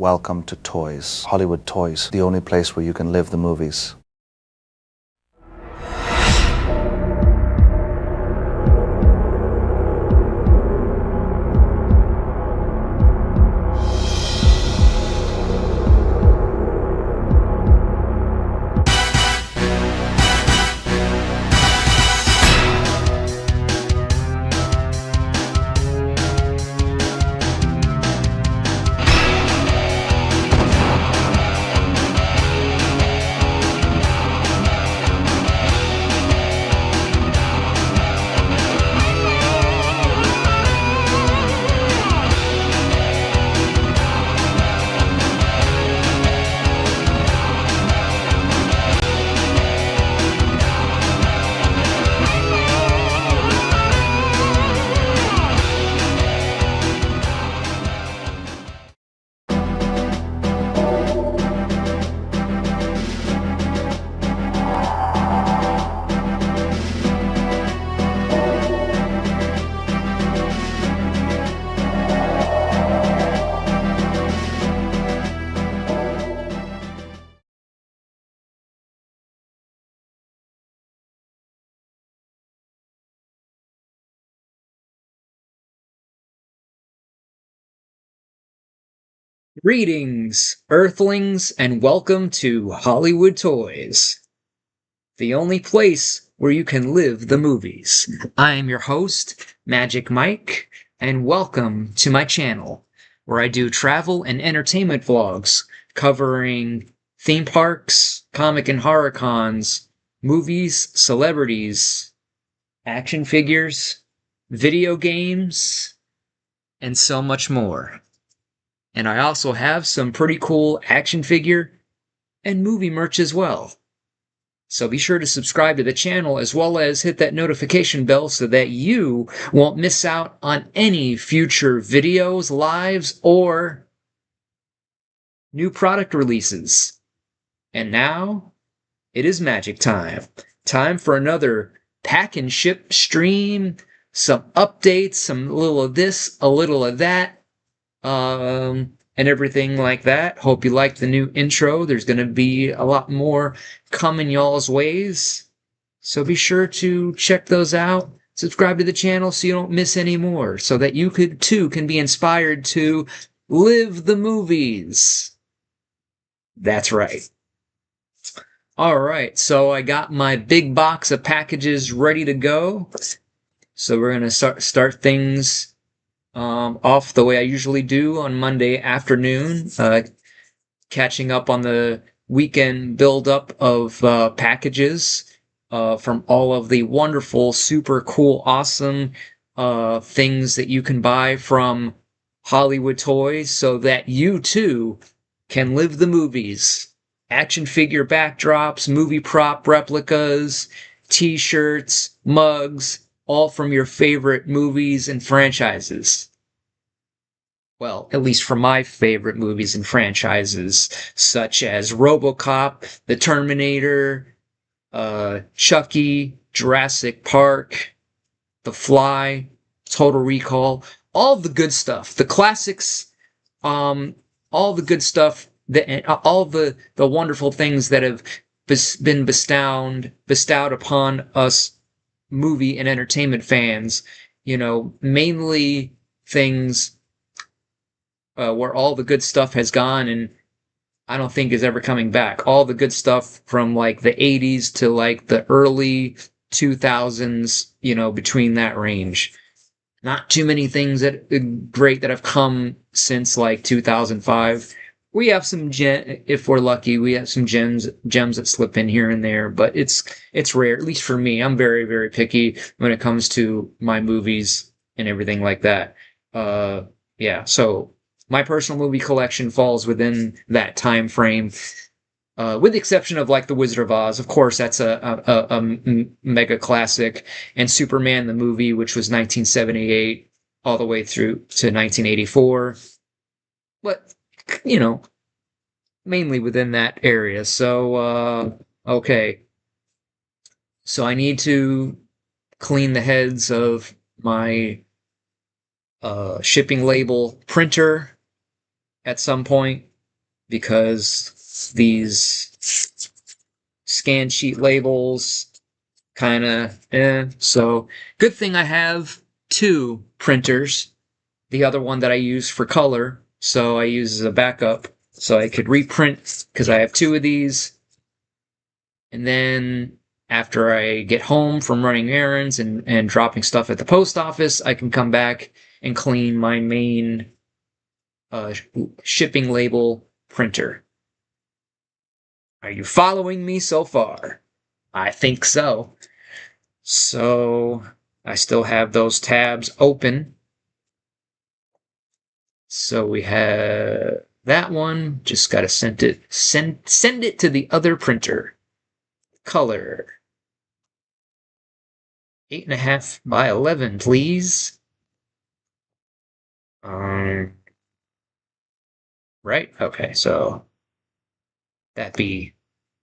Welcome to TOYZ, Hollywood Toys, the only place where you can live the movies. Greetings, Earthlings, and welcome to Hollywood Toys, the only place where you can live the movies. I am your host, Magic Mike, and welcome to my channel, where I do travel and entertainment vlogs covering theme parks, comic and horror cons, movies, celebrities, action figures, video games, and so much more. And I also have some pretty cool action figure and movie merch as well. So be sure to subscribe to the channel as well as hit that notification bell so that you won't miss out on any future videos, lives, or new product releases. And now, it is magic time. Time for another pack and ship stream, some updates, some little of this, a little of that. And everything like that. Hope you like the new intro. There's going to be a lot more coming y'all's ways. So be sure to check those out. Subscribe to the channel so you don't miss any more. So that you too can be inspired to live the movies. That's right. Alright, so I got my big box of packages ready to go. So we're going to start things off the way I usually do on Monday afternoon, catching up on the weekend build-up of packages from all of the wonderful, super cool, awesome things that you can buy from Hollywood Toys so that you too can live the movies. Action figure backdrops, movie prop replicas, t-shirts, mugs, all from your favorite movies and franchises. Well, at least from my favorite movies and franchises, such as RoboCop, The Terminator, Chucky, Jurassic Park, The Fly, Total Recall, all the good stuff, the classics, all the good stuff, all the wonderful things that have been bestowed upon us movie and entertainment fans, mainly things where all the good stuff has gone and I don't think is ever coming back. All the good stuff from like the 80s to like the early 2000s, between that range. Not too many things that great that have come since like 2005. We have some if we're lucky, we have some gems that slip in here and there, but it's rare, at least for me. I'm very, very picky when it comes to my movies and everything like that. Yeah, so my personal movie collection falls within that time frame, with the exception of like The Wizard of Oz. Of course, that's a mega classic, and Superman the movie, which was 1978 all the way through to 1984. But mainly within that area. So, okay. So I need to clean the heads of my shipping label printer at some point. because these scan sheet labels kind of So good thing I have two printers. The other one that I use for color, so I use as a backup, so I could reprint because I have two of these. And then after I get home from running errands and dropping stuff at the post office, I can come back and clean my main shipping label printer. Are you following me so far? I think so. So I still have those tabs open. So we have that one. Just gotta send it to the other printer. Color 8.5 by 11, please. Right. Okay. So that'd be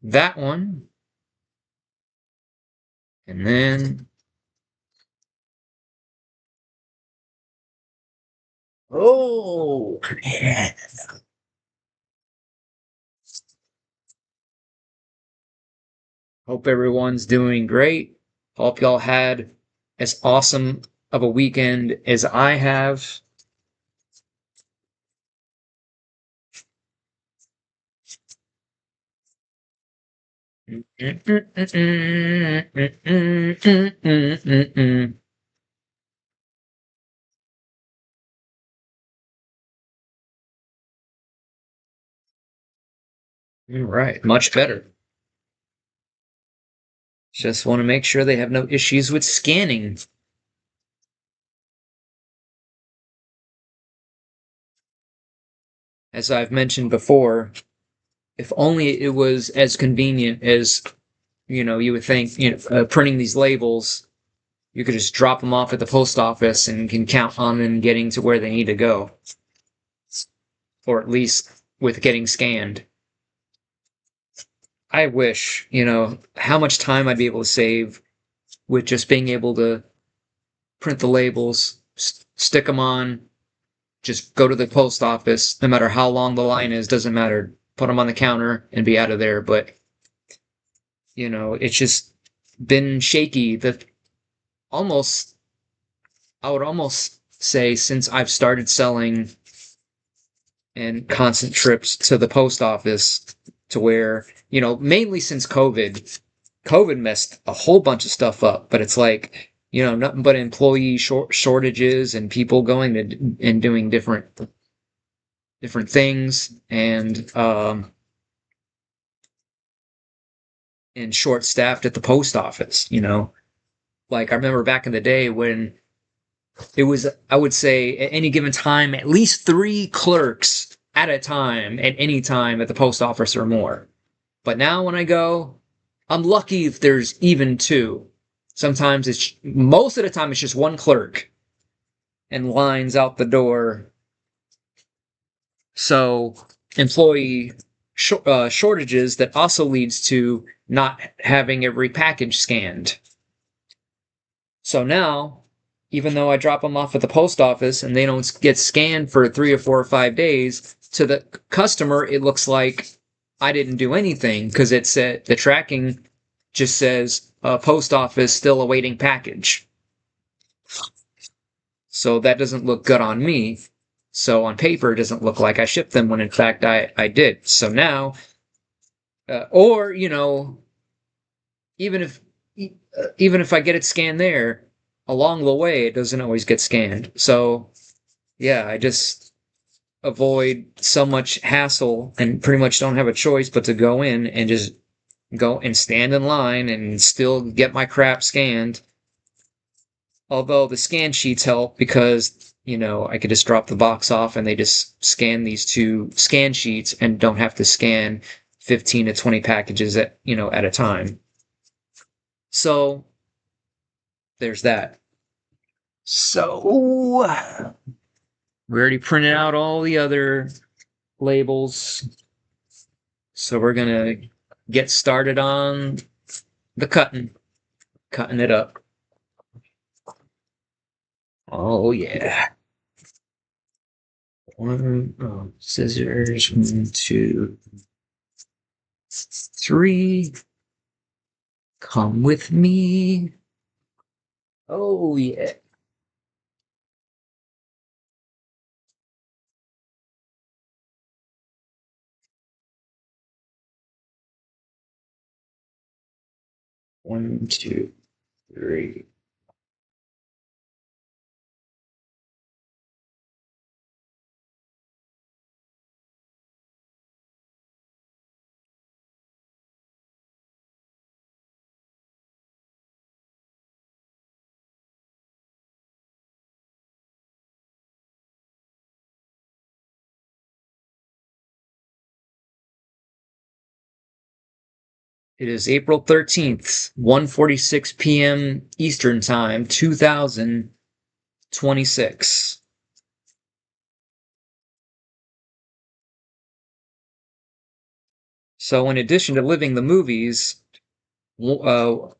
that one, and then oh yeah. Hope everyone's doing great. Hope y'all had as awesome of a weekend as I have. All right, much better. Just want to make sure they have no issues with scanning. As I've mentioned before, if only it was as convenient as, you would think, printing these labels, you could just drop them off at the post office and can count on them getting to where they need to go. Or at least with getting scanned. I wish, how much time I'd be able to save with just being able to print the labels, stick them on, just go to the post office, no matter how long the line is, doesn't matter. Put them on the counter and be out of there. But, it's just been shaky. I would almost say since I've started selling and constant trips to the post office to where, mainly since COVID messed a whole bunch of stuff up, but it's like, nothing but employee shortages and people going to and doing different things and short staffed at the post office, Like I remember back in the day when it was, I would say, at any given time, at least 3 clerks at a time, at any time at the post office or more. But now when I go, I'm lucky if there's even 2. Sometimes most of the time it's just 1 clerk and lines out the door. So employee shortages that also leads to not having every package scanned. So now, even though I drop them off at the post office and they don't get scanned for 3 or 4 or 5 days, to the customer, it looks like I didn't do anything because it said the tracking just says post office still awaiting package. So that doesn't look good on me. So on paper, it doesn't look like I shipped them when in fact I did. So now, or, even if I get it scanned there, along the way, it doesn't always get scanned. So, yeah, I just avoid so much hassle and pretty much don't have a choice but to go in and just go and stand in line and still get my crap scanned. Although the scan sheets help because, I could just drop the box off and they just scan these 2 scan sheets and don't have to scan 15 to 20 packages at a time. So there's that. So we already printed out all the other labels. So we're gonna get started on the cutting it up. Oh yeah. Scissors. 1, 2, 3. Come with me. Oh, yeah. One, two, three. It is April 13th, 1:46 p.m. Eastern Time, 2026. So, in addition to living the movies, some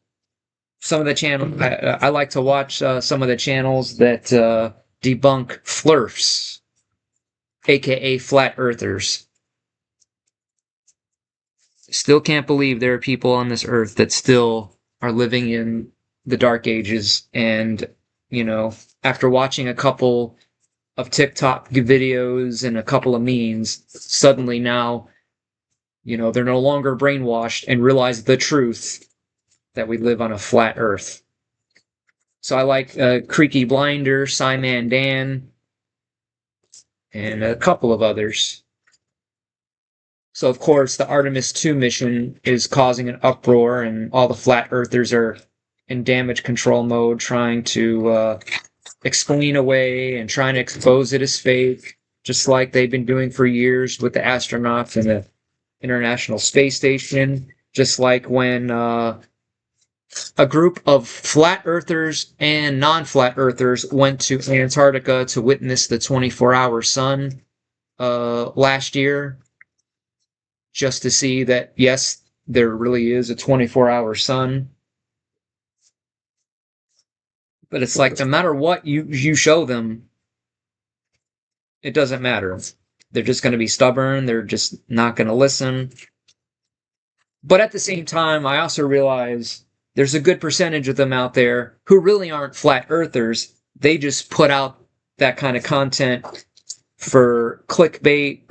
of the channels I like to watch some of the channels that debunk flurfs, aka flat earthers. Still can't believe there are people on this earth that still are living in the dark ages. And, you know, after watching a couple of TikTok videos and a couple of memes, suddenly now, they're no longer brainwashed and realize the truth that we live on a flat earth. So I like Creaky Blinder, Simon Dan, and a couple of others. So, of course, the Artemis 2 mission is causing an uproar, and all the flat earthers are in damage control mode, trying to explain away and trying to expose it as fake, just like they've been doing for years with the astronauts and the International Space Station. Just like when a group of flat earthers and non flat earthers went to Antarctica to witness the 24-hour sun last year, just to see that, yes, there really is a 24-hour sun. But it's like no matter what you show them, it doesn't matter. They're just going to be stubborn. They're just not going to listen. But at the same time, I also realize there's a good percentage of them out there who really aren't flat earthers. They just put out that kind of content for clickbait,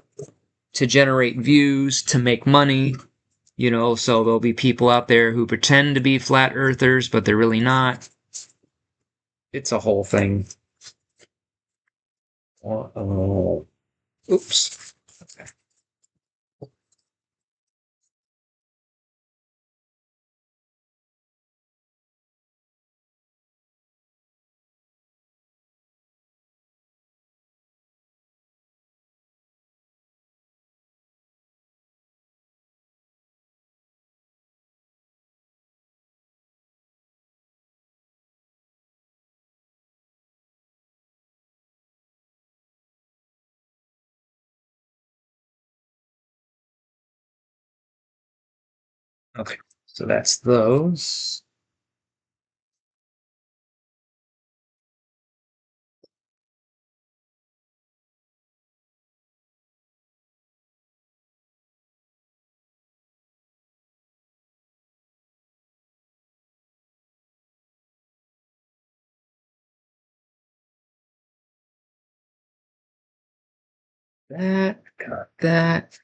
to generate views, to make money. So there'll be people out there who pretend to be flat earthers, but they're really not. It's a whole thing. Oops. Okay. Okay. So that's those. That, got that.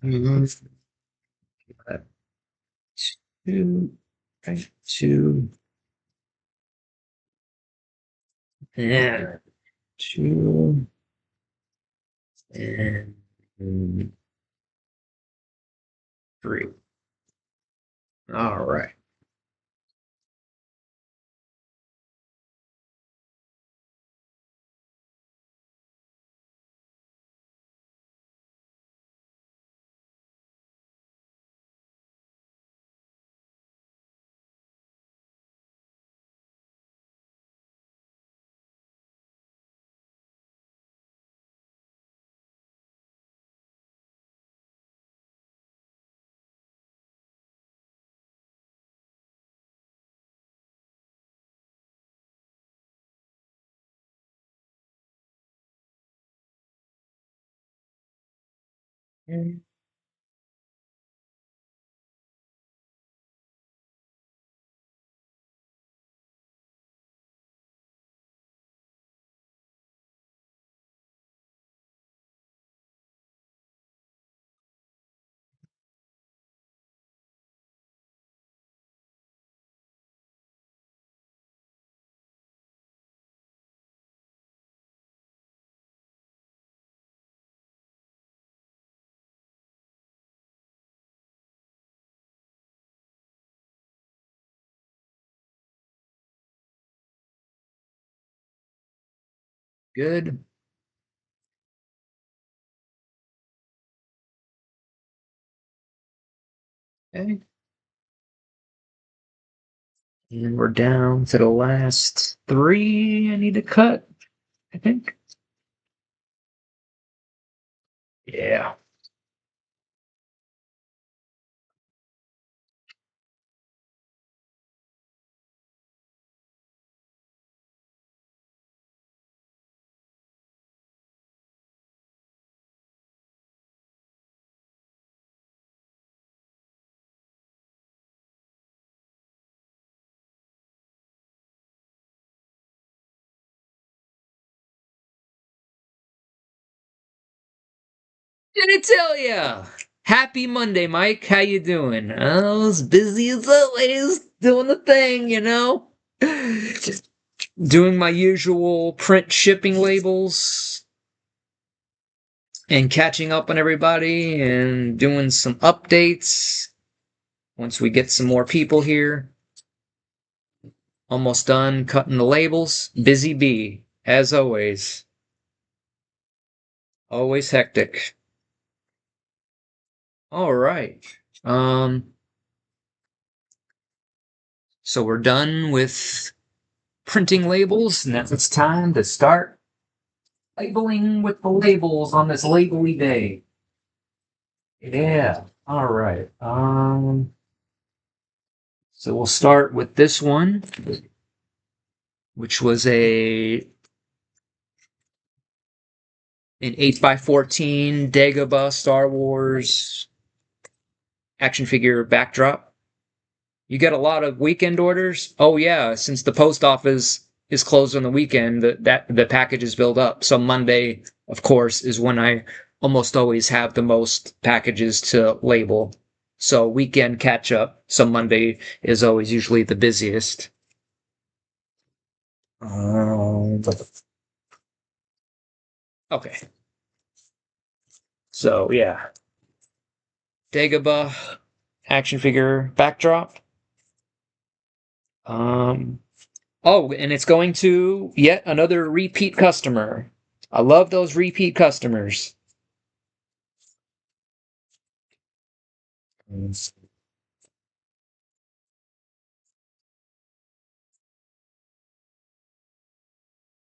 Mhm. Got two, right, two, and two, and three. All right. Good. Okay. And we're down to the last three I need to cut, I think. Yeah. Gonna tell ya. Happy Monday, Mike. How you doing? I was busy as always, doing the thing, you know? Just doing my usual print shipping labels and catching up on everybody and doing some updates once we get some more people here. Almost done cutting the labels. Busy bee, as always. Always hectic. All right. Um, so we're done with printing labels. Now it's time to start labeling with the labels on this labely day. Yeah. All right. So we'll start with this one, which was an 8x14 Dagobah Star Wars action figure backdrop. You get a lot of weekend orders. Oh yeah, since the post office is closed on the weekend, the packages build up. So Monday, of course, is when I almost always have the most packages to label. So weekend catch up. So Monday is always usually the busiest. Um, okay. So yeah, Dagobah action figure backdrop. Um, Oh, and it's going to yet another repeat customer. I love those repeat customers. And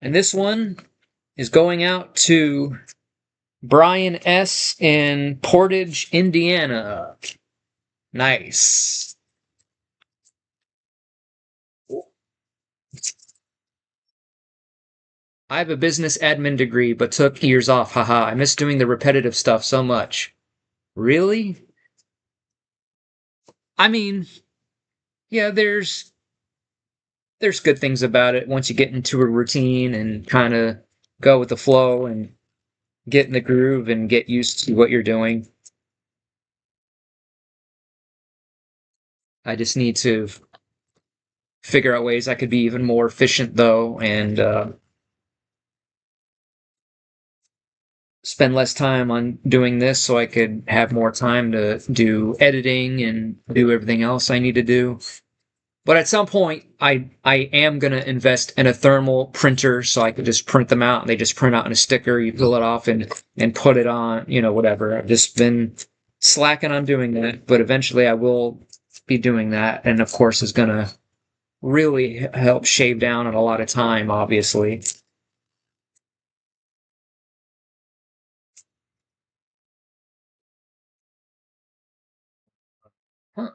this one is going out to Brian S. in Portage, Indiana. Nice. I have a business admin degree, but took years off. Haha, I miss doing the repetitive stuff so much. Really? I mean, yeah, there's good things about it once you get into a routine and kind of go with the flow and get in the groove and get used to what you're doing. I just need to figure out ways I could be even more efficient, though, and spend less time on doing this so I could have more time to do editing and do everything else I need to do. But at some point, I am gonna invest in a thermal printer so I could just print them out. And they just print out in a sticker. You pull it off and put it on. You know, whatever. I've just been slacking on doing that, but eventually I will be doing that. And of course, is gonna really help shave down on a lot of time. Obviously. Huh.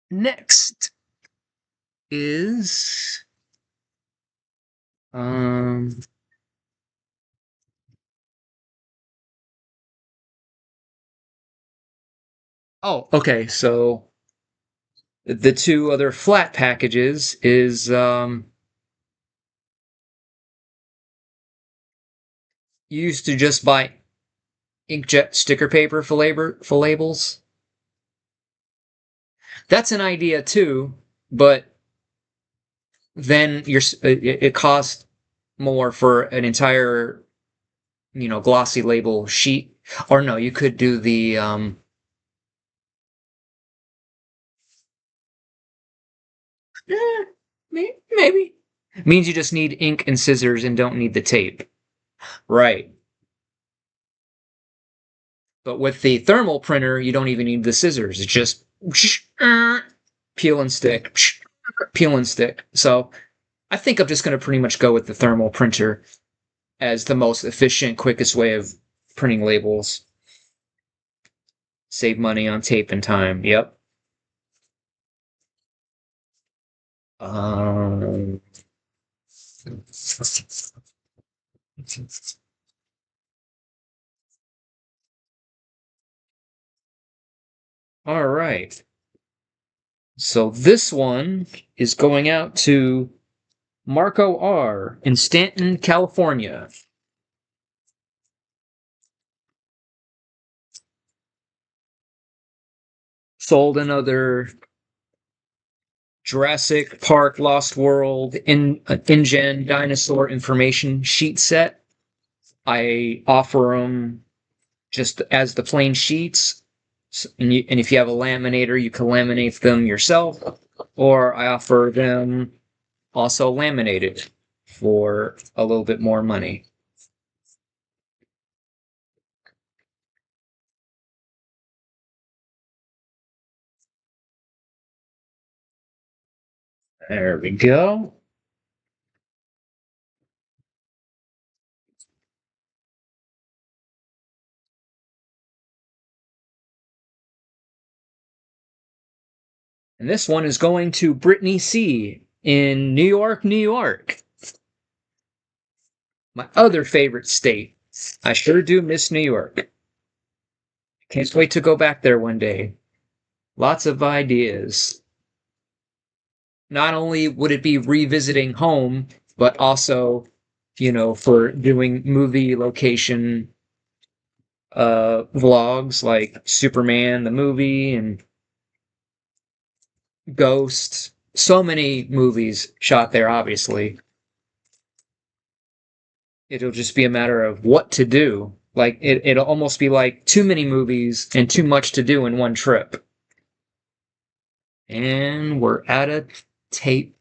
Next is um oh, okay, so the two other flat packages is you used to just buy inkjet sticker paper for labels. That's an idea too, but then it costs more for an entire, glossy label sheet. Or no, you could do the eh, maybe. Means you just need ink and scissors and don't need the tape. Right. But with the thermal printer, you don't even need the scissors. It's just peel and stick, peel and stick. So I think I'm just going to pretty much go with the thermal printer as the most efficient, quickest way of printing labels. Save money on tape and time. Yep. Um, all right. So this one is going out to Marco R. in Stanton, California. Sold another Jurassic Park Lost World InGen dinosaur information sheet set. I offer them just as the plain sheets. And if you have a laminator, you can laminate them yourself. Or I offer them also laminated for a little bit more money. There we go. And this one is going to Brittany C. in New York, New York. My other favorite state. I sure do miss New York. Can't wait to go back there one day. Lots of ideas. Not only would it be revisiting home, but also, for doing movie location vlogs like Superman the movie and Ghost. So many movies shot there, obviously. It'll just be a matter of what to do. Like it'll almost be like too many movies and too much to do in one trip. And we're out of tape.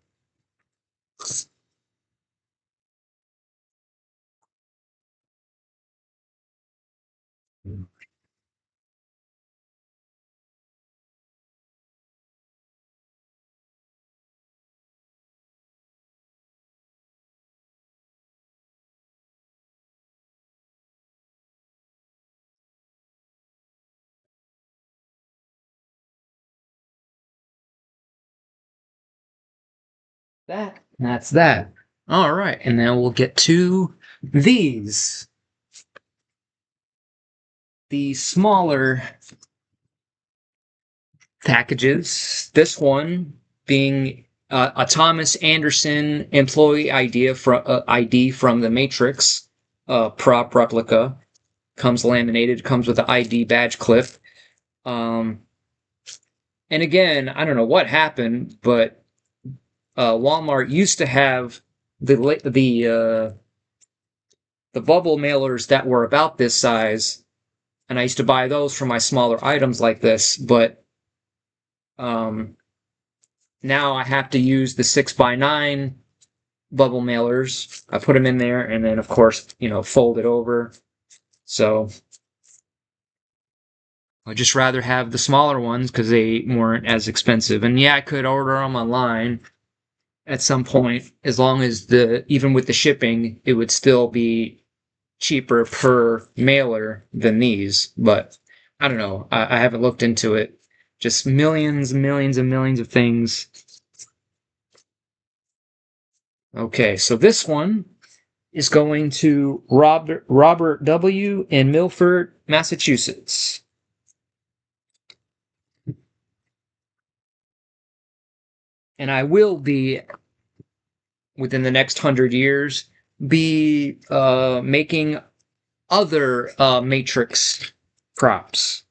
That's that. All right, and now we'll get to these. The smaller packages. This one being a Thomas Anderson employee ID from the Matrix prop replica. Comes laminated. Comes with the ID badge clip. Um, and again, I don't know what happened, but Walmart used to have the bubble mailers that were about this size, and I used to buy those for my smaller items like this. But um, now I have to use the 6x9 bubble mailers. I put them in there, and then of course, fold it over. So I'd just rather have the smaller ones because they weren't as expensive. And yeah, I could order them online at some point, as long as even with the shipping, it would still be cheaper per mailer than these. But I don't know. I haven't looked into it. Just millions and millions and millions of things. Okay, so this one is going to Robert W. in Milford, Massachusetts. And I will be, within the next 100 years, be making other Matrix props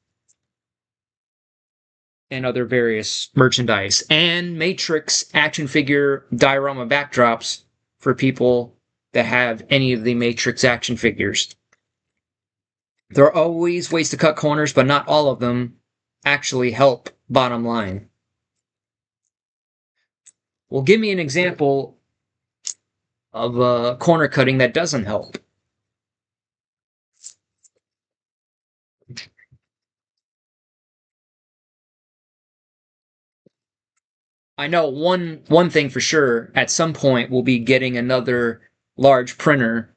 and other various merchandise and Matrix action figure diorama backdrops for people that have any of the Matrix action figures. There are always ways to cut corners, but not all of them actually help bottom line. Well, give me an example of corner cutting that doesn't help. I know one thing for sure. At some point, we'll be getting another large printer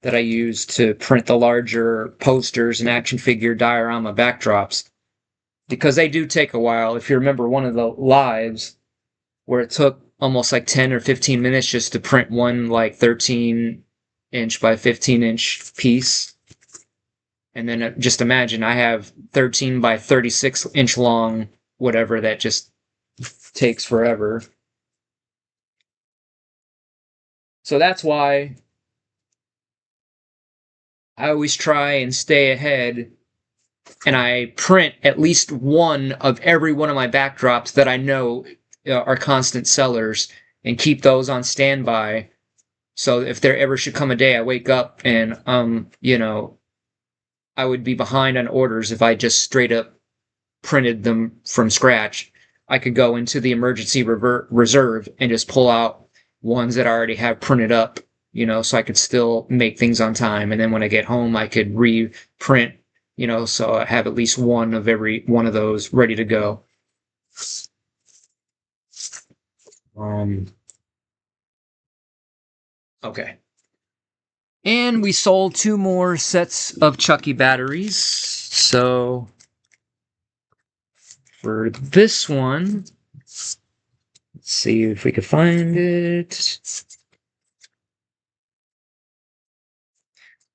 that I use to print the larger posters and action figure diorama backdrops, because they do take a while. If you remember one of the lives where it took almost like 10 or 15 minutes just to print one like 13-inch by 15-inch piece. And then just imagine I have 13 by 36-inch long whatever that just takes forever. So that's why I always try and stay ahead, and I print at least one of every one of my backdrops that I know are constant sellers and keep those on standby. So if there ever should come a day I wake up and I would be behind on orders if I just straight up printed them from scratch. I could go into the emergency reserve and just pull out ones that I already have printed up, so I could still make things on time. And then when I get home, I could reprint, so I have at least one of every one of those ready to go. Okay. And we sold 2 more sets of Chucky batteries. So for this one, let's see if we can find it.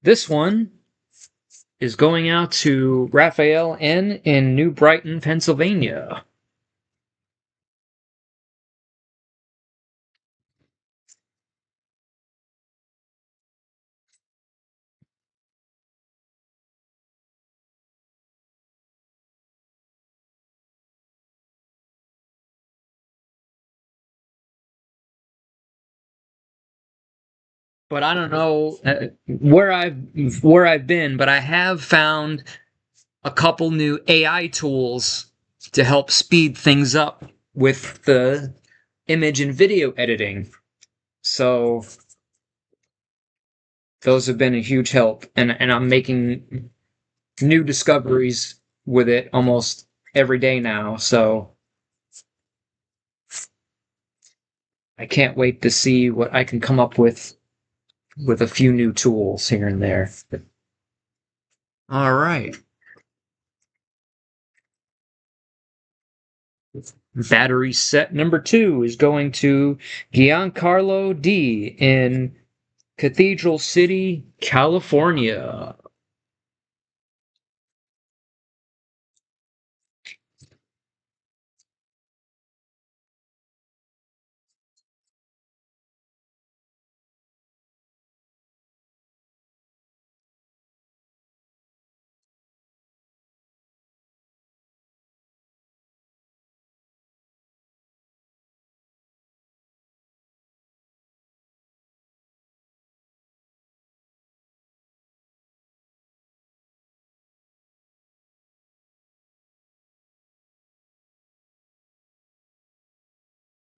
This one is going out to Raphael N. in New Brighton, Pennsylvania. But I don't know where I've been, but I have found a couple new AI tools to help speed things up with the image and video editing. So those have been a huge help, and I'm making new discoveries with it almost every day now. So I can't wait to see what I can come up with a few new tools here and there. All right. Battery set number 2 is going to Giancarlo D. in Cathedral City, California.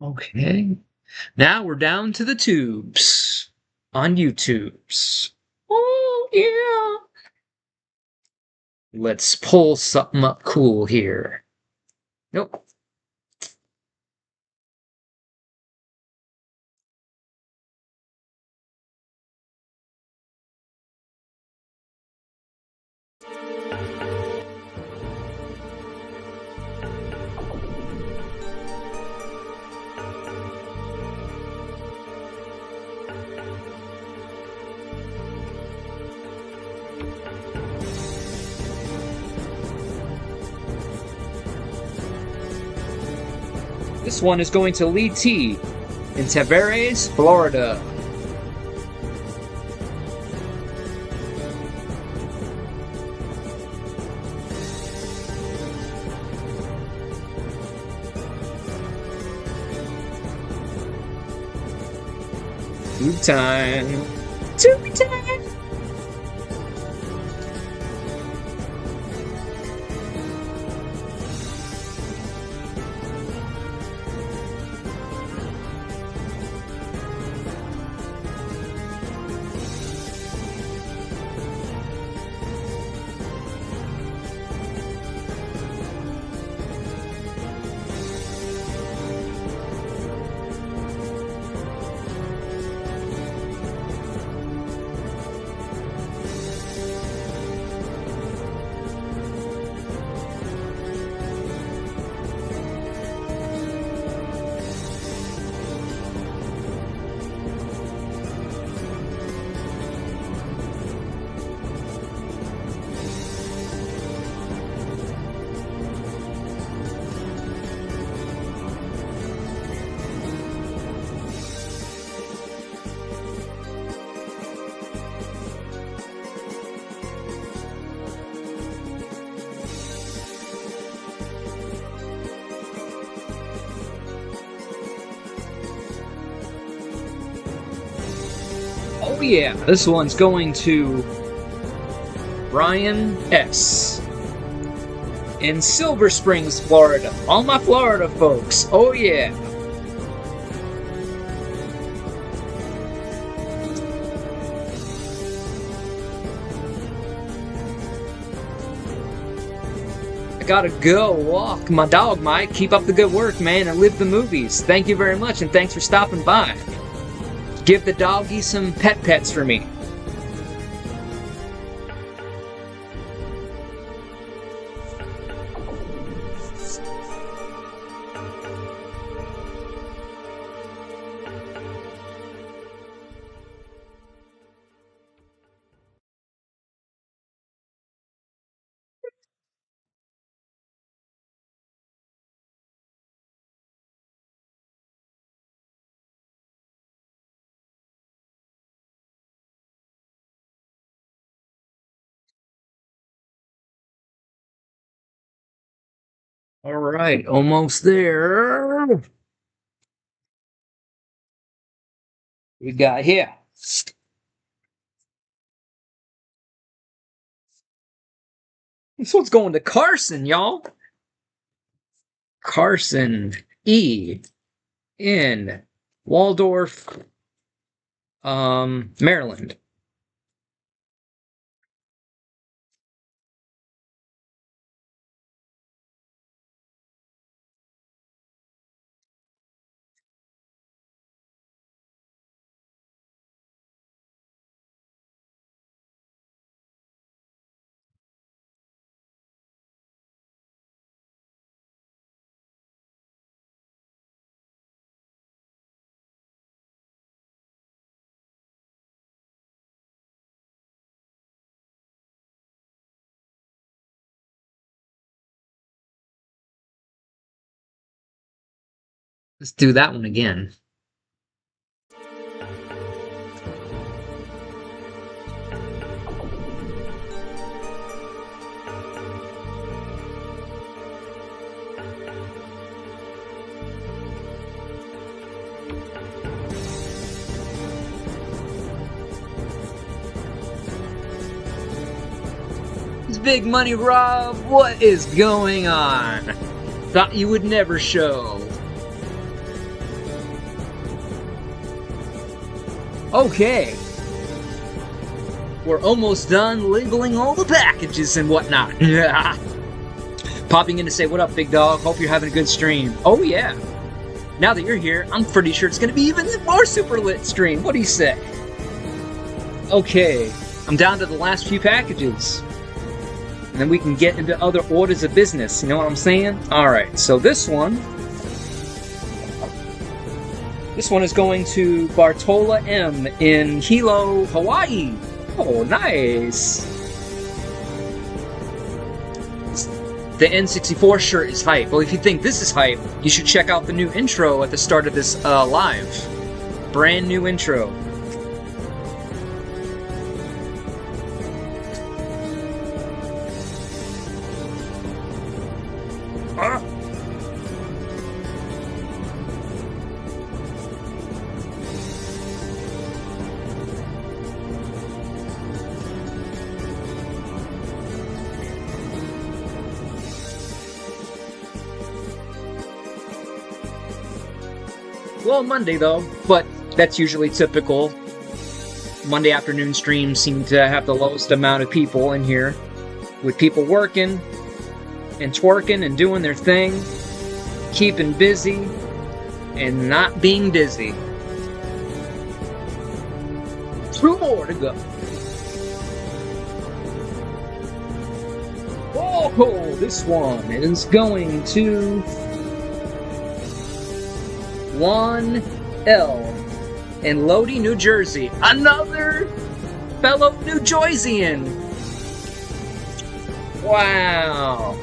Okay. Now we're down to the tubes on YouTube's. Oh, yeah. Let's pull something up cool here. Nope. This one is going to Lee T in Tavares, Florida. Tube time. Tube time. Oh yeah, this one's going to Brian S. in Silver Springs, Florida. All my Florida folks. Oh yeah. I gotta go walk my dog, Mike. Keep up the good work, man, and live the movies. Thank you very much, and thanks for stopping by. Give the doggy some pets for me. All right, almost there. We got here. This one's going to Carson, y'all. Carson E. in Waldorf, Maryland. Let's do that one again. It's Big Money Rob, what is going on? Thought you would never show. Okay. We're almost done labeling all the packages and whatnot. Yeah. Popping in to say, what up, big dog? Hope you're having a good stream. Oh, yeah. Now that you're here, I'm pretty sure it's going to be even more super lit stream. What do you say? Okay. I'm down to the last few packages. And then we can get into other orders of business. You know what I'm saying? Alright, so this one is going to Bartola M. in Hilo, Hawaii. Oh, nice. the N64 shirt is hype. Well, if you think this is hype, you should check out the new intro at the start of this live. Brand new intro. Ah. Well, Monday though, but that's usually typical. Monday afternoon streams seem to have the lowest amount of people in here, with people working and twerking and doing their thing, keeping busy and not being dizzy. 2 more to go. Oh, this one is going to 1L in Lodi, New Jersey. Another fellow New Jerseyan. Wow.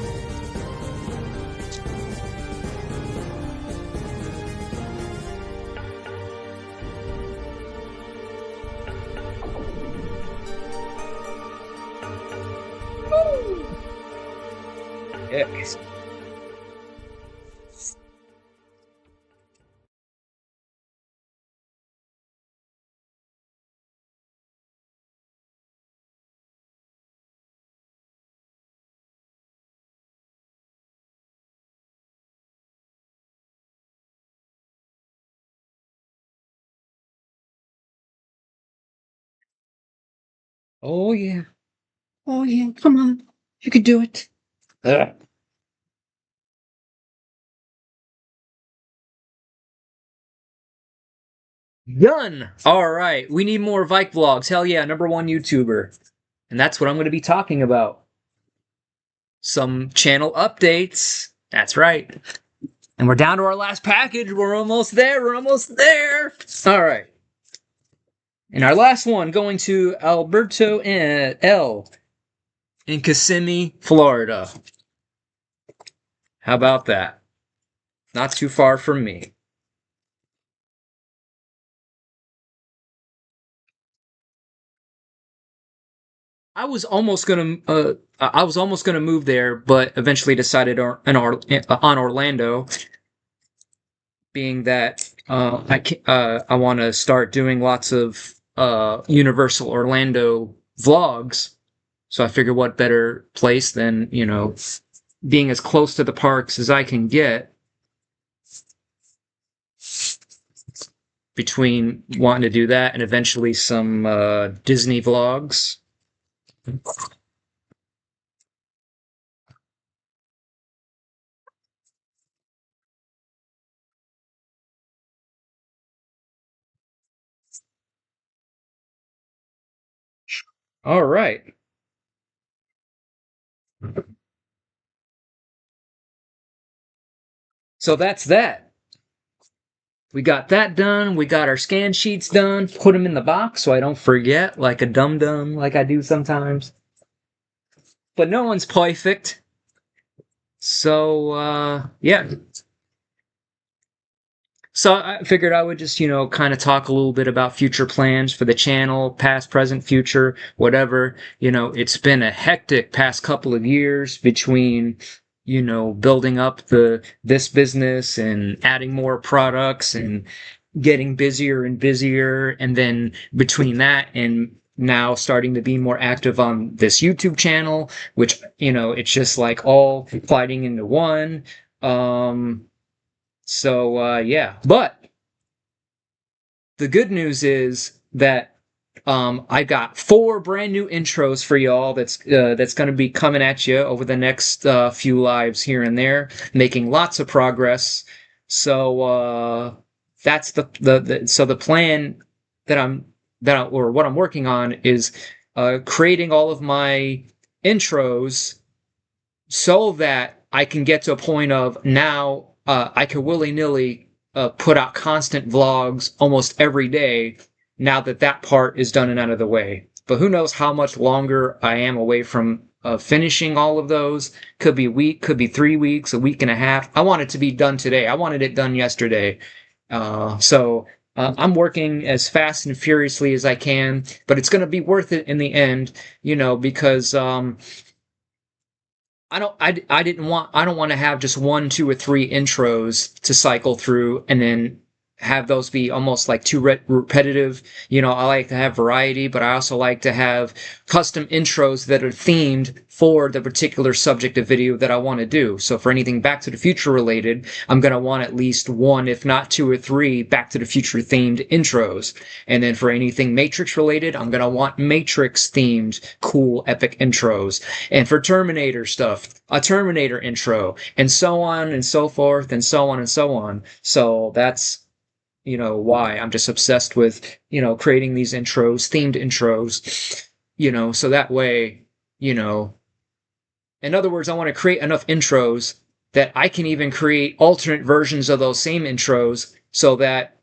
Woo. Yes. Oh yeah. Oh yeah. Come on. You can do it. Ugh. Done. All right. We need more Vike vlogs. Hell yeah. #1 YouTuber. And that's what I'm going to be talking about. Some channel updates. That's right. And we're down to our last package. We're almost there. We're almost there. All right. And our last one going to Alberto L. in Kissimmee, Florida. How about that? Not too far from me. I was almost gonna move there, but eventually decided on Orlando, being that I want to start doing lots of Universal Orlando vlogs. So I figured, what better place than, being as close to the parks as I can get, between wanting to do that and eventually some Disney vlogs. All right. So that's that. We got that done. We got our scan sheets done. Put them in the box so I don't forget, like a dum-dum, like I do sometimes. But no one's perfect. So, yeah. So I figured I would just, kind of talk a little bit about future plans for the channel, past, present, future, whatever. It's been a hectic past couple of years between, building up this business and adding more products and getting busier and busier. And then between that and now starting to be more active on this YouTube channel, which, it's just like all fighting into one. So, yeah. But the good news is that I got 4 brand new intros for y'all that's going to be coming at you over the next few lives here and there, making lots of progress. So that's the plan or what I'm working on is creating all of my intros so that I can get to a point of now I can willy-nilly put out constant vlogs almost every day now that part is done and out of the way. But who knows how much longer I am away from of finishing all of those. Could be a week, could be 3 weeks, a week and a half. I want it to be done today. I wanted it done yesterday. I'm working as fast and furiously as I can, but it's going to be worth it in the end, because I don't want to have just one, two, or three intros to cycle through and then have those be almost like too repetitive. I like to have variety, but I also like to have custom intros that are themed for the particular subject of video that I want to do. So for anything Back to the Future related, I'm going to want at least one, if not two or three Back to the Future themed intros. And then for anything Matrix related, I'm going to want Matrix themed cool epic intros. And for Terminator stuff, a Terminator intro, and so on and so forth, and so on and so on. So that's why I'm just obsessed with, creating these intros, themed intros, so that way, in other words, I want to create enough intros that I can even create alternate versions of those same intros so that,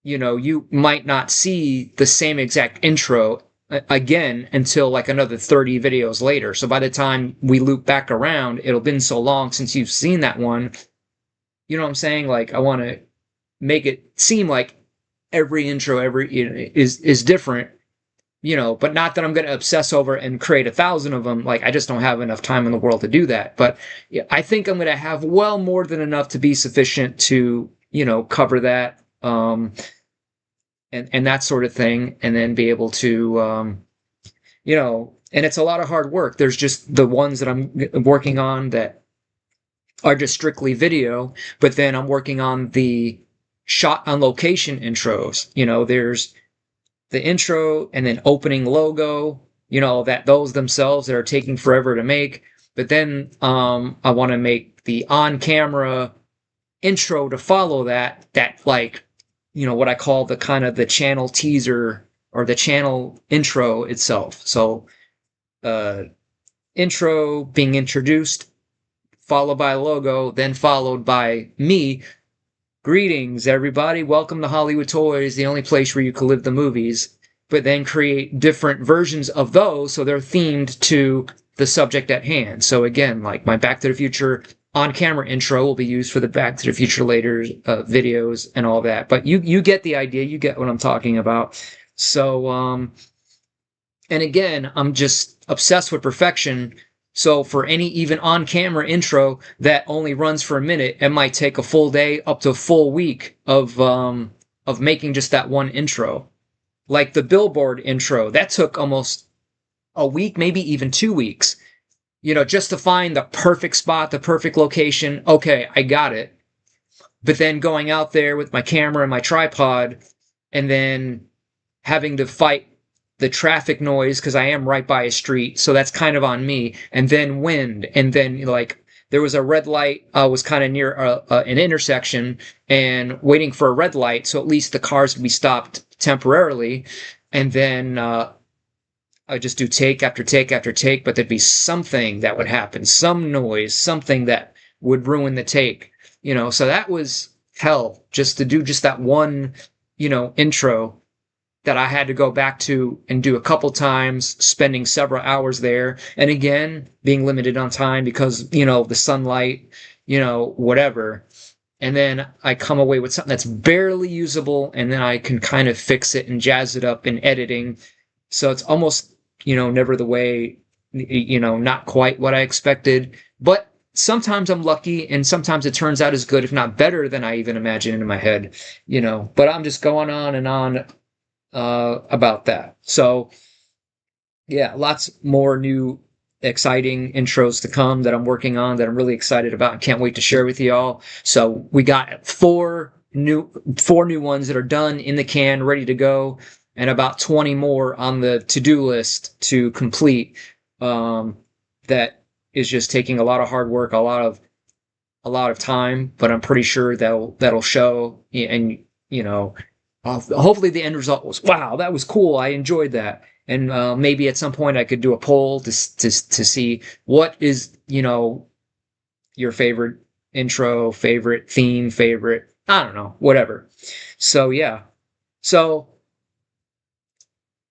you might not see the same exact intro again until like another 30 videos later. So by the time we loop back around, it'll been so long since you've seen that one. You know what I'm saying? Like, I want to make it seem like every intro is different, but not that I'm going to obsess over and create 1,000 of them. Like, I just don't have enough time in the world to do that. But yeah, I think I'm going to have well more than enough to be sufficient to, cover that, and that sort of thing, and then be able to, and it's a lot of hard work. There's just the ones that I'm working on that are just strictly video, but then I'm working on the shot on location intros. There's the intro and then opening logo, that those themselves that are taking forever to make. But then I want to make the on-camera intro to follow that like, what I call the kind of the channel teaser or the channel intro itself. So intro being introduced, followed by a logo, then followed by me. Greetings, everybody. Welcome to Hollywood Toys, the only place where you can live the movies, but then create different versions of those so they're themed to the subject at hand. So again, like my Back to the Future on-camera intro will be used for the Back to the Future later videos and all that. But you get the idea. You get what I'm talking about. So, and again, I'm just obsessed with perfection. So for any even on-camera intro that only runs for a minute, it might take a full day up to a full week of making just that one intro. Like the billboard intro, that took almost a week, maybe even 2 weeks, just to find the perfect spot, the perfect location. Okay, I got it. But then going out there with my camera and my tripod and then having to fight the traffic noise because I am right by a street, so that's kind of on me. And then wind, and then like there was a red light. I was kind of near an intersection and waiting for a red light, so at least the cars would be stopped temporarily. And then I would just do take after take after take, but there'd be something that would happen, some noise, something that would ruin the take. So that was hell just to do just that one, intro that I had to go back to and do a couple times, spending several hours there. And again, being limited on time because, the sunlight, whatever. And then I come away with something that's barely usable, and then I can kind of fix it and jazz it up in editing. So it's almost, never the way, not quite what I expected. But sometimes I'm lucky, and sometimes it turns out as good, if not better, than I even imagined in my head, But I'm just going on and on about that. So yeah, lots more new exciting intros to come that I'm working on that I'm really excited about and can't wait to share with y'all. So we got four new ones that are done in the can, ready to go, and about 20 more on the to-do list to complete. That is just taking a lot of hard work, a lot of time, but I'm pretty sure that'll show. And hopefully the end result was, wow, that was cool. I enjoyed that. And maybe at some point I could do a poll to see what is, your favorite intro, favorite theme, favorite, I don't know, whatever. So yeah. So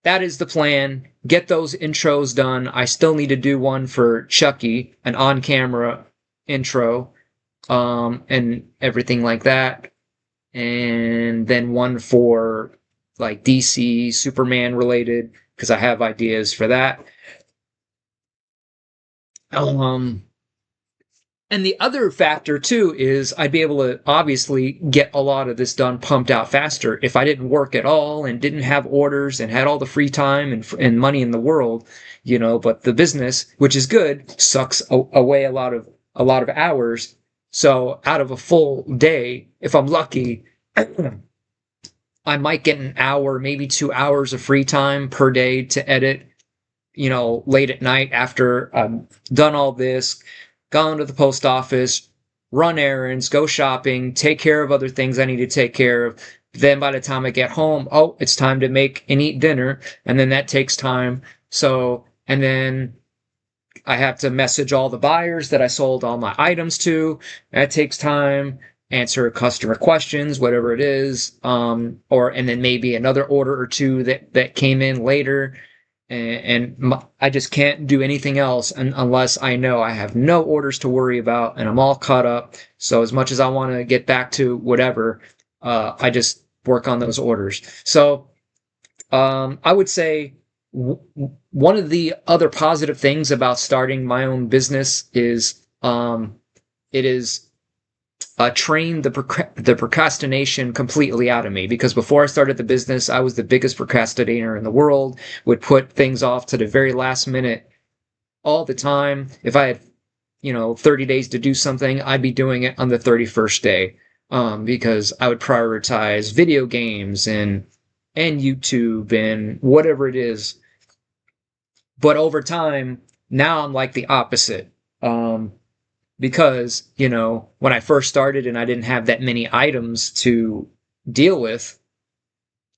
that is the plan. Get those intros done. I still need to do one for Chucky, an on-camera intro, and everything like that. And then one for like DC, Superman related, because I have ideas for that. Um, and the other factor too is I'd be able to obviously get a lot of this done, pumped out faster if I didn't work at all and didn't have orders and had all the free time and money in the world, But the business, which is good, sucks away a lot of hours. So out of a full day, if I'm lucky, I might get an hour, maybe 2 hours of free time per day to edit, late at night after I've done all this, gone to the post office, run errands, go shopping, take care of other things I need to take care of. Then by the time I get home, oh, it's time to make and eat dinner. And then that takes time. So, and then I have to message all the buyers that I sold all my items to. That takes time. Answer customer questions, whatever it is. And then maybe another order or two that came in later. I just can't do anything else unless I know I have no orders to worry about and I'm all caught up. So as much as I want to get back to whatever, I just work on those orders. So I would say one of the other positive things about starting my own business is it is trained the procrastination completely out of me, because before I started the business, I was the biggest procrastinator in the world, would put things off to the very last minute all the time. If I had, 30 days to do something, I'd be doing it on the 31st day, because I would prioritize video games and YouTube and whatever it is. But over time, now I'm like the opposite. Because, when I first started and I didn't have that many items to deal with,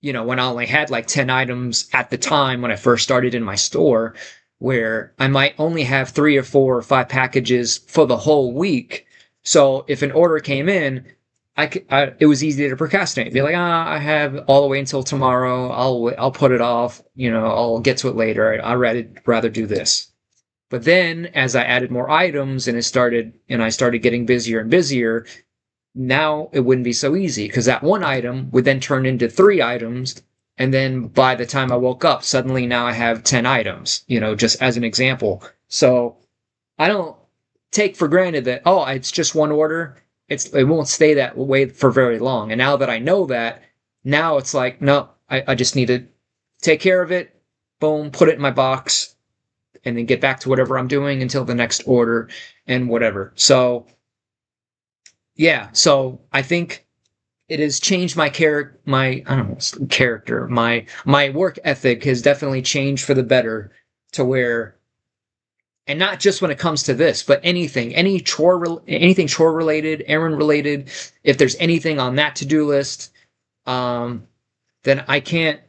when I only had like 10 items at the time when I first started in my store, where I might only have 3 or 4 or 5 packages for the whole week. So if an order came in, it was easy to procrastinate. Be like, I have all the way until tomorrow. I'll put it off. I'll get to it later. I'd rather do this. But then as I added more items and I started getting busier and busier, now it wouldn't be so easy, because that one item would then turn into 3 items. And then by the time I woke up, suddenly now I have 10 items, just as an example. So I don't take for granted that, oh, it's just one order. It won't stay that way for very long. And now that I know that, now it's like, no, I just need to take care of it. Boom, put it in my box, and then get back to whatever I'm doing until the next order and whatever. So, yeah. So I think it has changed my character. My work ethic has definitely changed for the better, to where, and not just when it comes to this, but anything chore related, errand related. If there's anything on that to-do list, then I can't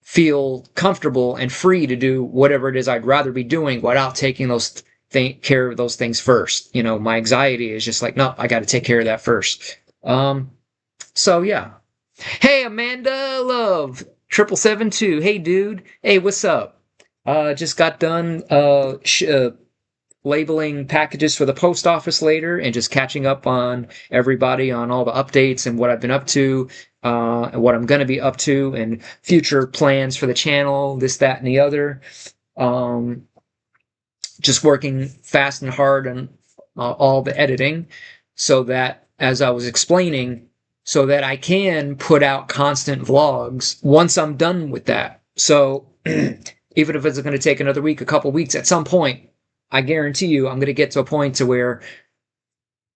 feel comfortable and free to do whatever it is I'd rather be doing without taking care of those things first. My anxiety is just like, no, I got to take care of that first. So yeah. Hey, Amanda Love 7772. Hey, dude. Hey, what's up? Just got done labeling packages for the post office later, and just catching up on everybody on all the updates and what I've been up to, and what I'm going to be up to, and future plans for the channel, this, that, and the other. Just working fast and hard on all the editing, so that, as I was explaining, so that I can put out constant vlogs once I'm done with that. So even if it's going to take another week, a couple weeks, at some point, I guarantee you I'm going to get to a point to where,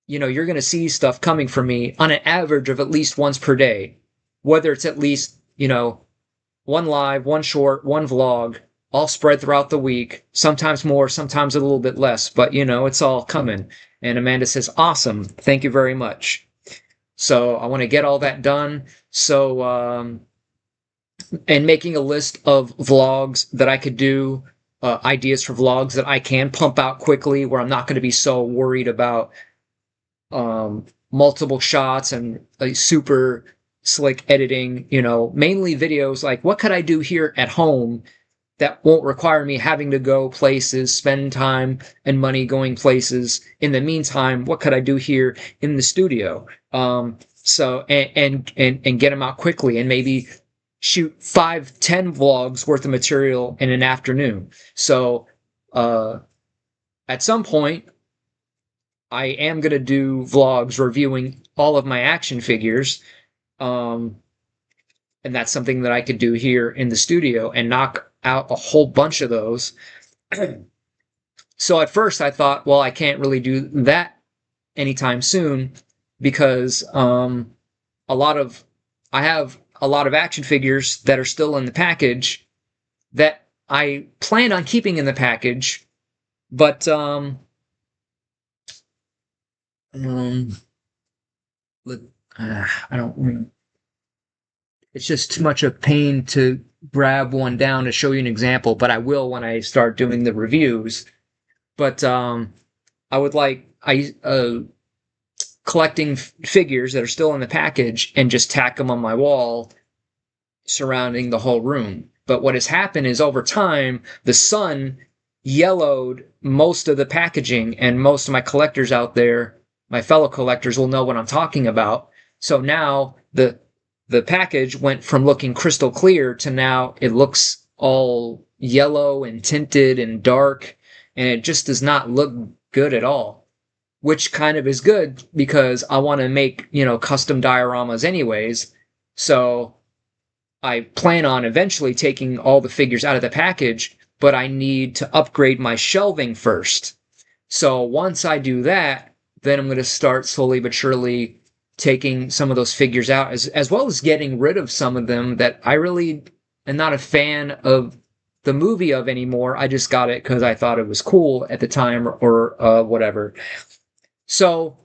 you're going to see stuff coming from me on an average of at least once per day. Whether it's at least, one live, one short, one vlog, all spread throughout the week, sometimes more, sometimes a little bit less, but it's all coming. And Amanda says, awesome. Thank you very much. So I want to get all that done. So, and making a list of vlogs that I could do, ideas for vlogs that I can pump out quickly, where I'm not going to be so worried about multiple shots and super slick editing, mainly videos like what could I do here at home that won't require me having to go places, spend time and money going places. In the meantime, what could I do here in the studio? So and get them out quickly and maybe shoot 5-10 vlogs worth of material in an afternoon. So at some point, I am going to do vlogs reviewing all of my action figures. And that's something that I could do here in the studio and knock out a whole bunch of those. So at first I thought, well, I can't really do that anytime soon because I have a lot of action figures that are still in the package that I plan on keeping in the package, but I don't. It's just too much of pain to grab one down to show you an example, but I will when I start doing the reviews. But I would like collecting figures that are still in the package and just tack them on my wall surrounding the whole room. But what has happened is over time, the sun yellowed most of the packaging, and most of my collectors out there, my fellow collectors, will know what I'm talking about. So now the package went from looking crystal clear to now it looks all yellow and tinted and dark, and it just does not look good at all, which kind of is good because I want to make, custom dioramas anyways. So I plan on eventually taking all the figures out of the package, but I need to upgrade my shelving first. So once I do that, then I'm going to start slowly but surely taking some of those figures out, as well as getting rid of some of them that I really am not a fan of the movie of anymore. I just got it because I thought it was cool at the time or whatever. So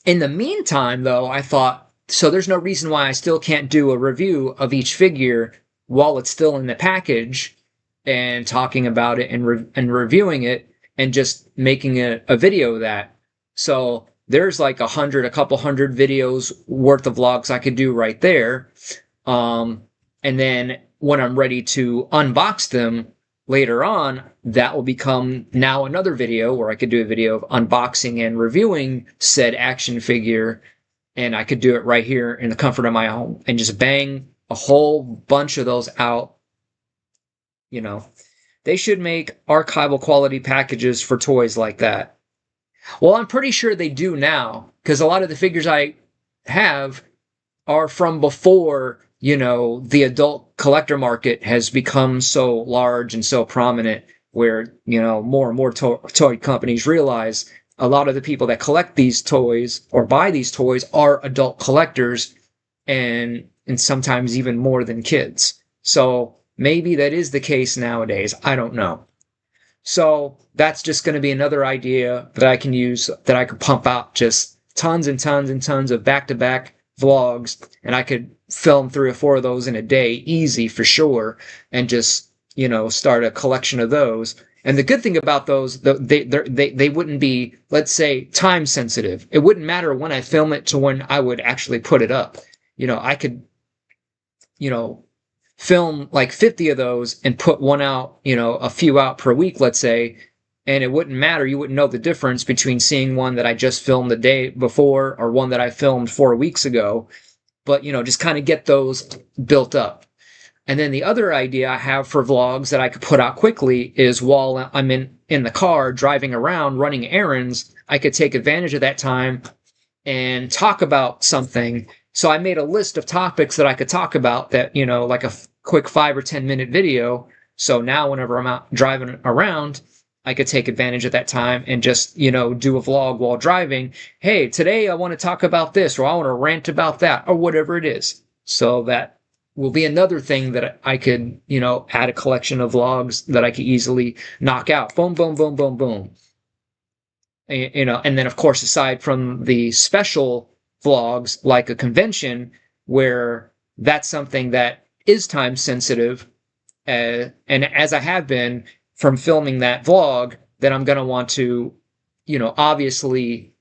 in the meantime, though, I thought, so there's no reason why I still can't do a review of each figure while it's still in the package and talking about it and reviewing it and just making a video of that. So there's like a couple hundred videos worth of vlogs I could do right there. And then when I'm ready to unbox them later on, that will become now another video where I could do a video of unboxing and reviewing said action figure. And I could do it right here in the comfort of my home and just bang a whole bunch of those out. They should make archival quality packages for toys like that. Well, I'm pretty sure they do now, because a lot of the figures I have are from before, the adult collector market has become so large and so prominent where, more and more toy companies realize a lot of the people that collect these toys or buy these toys are adult collectors and sometimes even more than kids. So maybe that is the case nowadays. I don't know. So that's just going to be another idea that I can use, that I could pump out just tons and tons and tons of back-to-back vlogs, and I could film 3 or 4 of those in a day, easy for sure, and just, start a collection of those. And the good thing about those, they wouldn't be, let's say, time sensitive. It wouldn't matter when I film it to when I would actually put it up. I could, film like 50 of those and put one out, a few out per week, let's say, and it wouldn't matter. You wouldn't know the difference between seeing one that I just filmed the day before or one that I filmed 4 weeks ago. But, just kind of get those built up. And then the other idea I have for vlogs that I could put out quickly is while I'm in the car driving around running errands, I could take advantage of that time and talk about something. So I made a list of topics that I could talk about that, like a quick 5 or 10 minute video. So now whenever I'm out driving around, I could take advantage of that time and just, do a vlog while driving. Hey, today I want to talk about this, or I want to rant about that, or whatever it is. So that will be another thing that I could, add a collection of vlogs that I could easily knock out. Boom, boom, boom, boom, boom. And then of course, aside from the special vlogs like a convention where that's something that is time sensitive, and as I have been from filming that vlog, that I'm going to want to, obviously,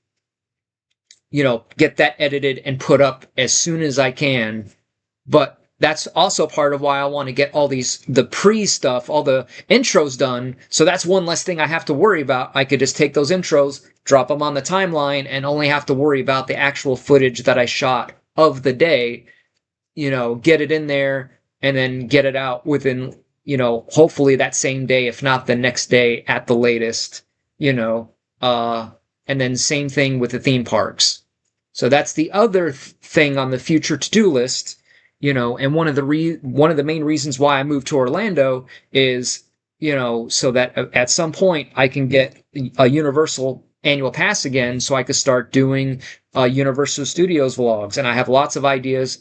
get that edited and put up as soon as I can. But that's also part of why I want to get all the pre stuff, all the intros done. So that's one less thing I have to worry about. I could just take those intros, drop them on the timeline, and only have to worry about the actual footage that I shot of the day, get it in there and then get it out within, hopefully that same day, if not the next day at the latest, and then same thing with the theme parks. So that's the other thing on the future to-do list, and one of the main reasons why I moved to Orlando is, so that at some point I can get a Universal annual pass again, so I could start doing Universal Studios vlogs, and I have lots of ideas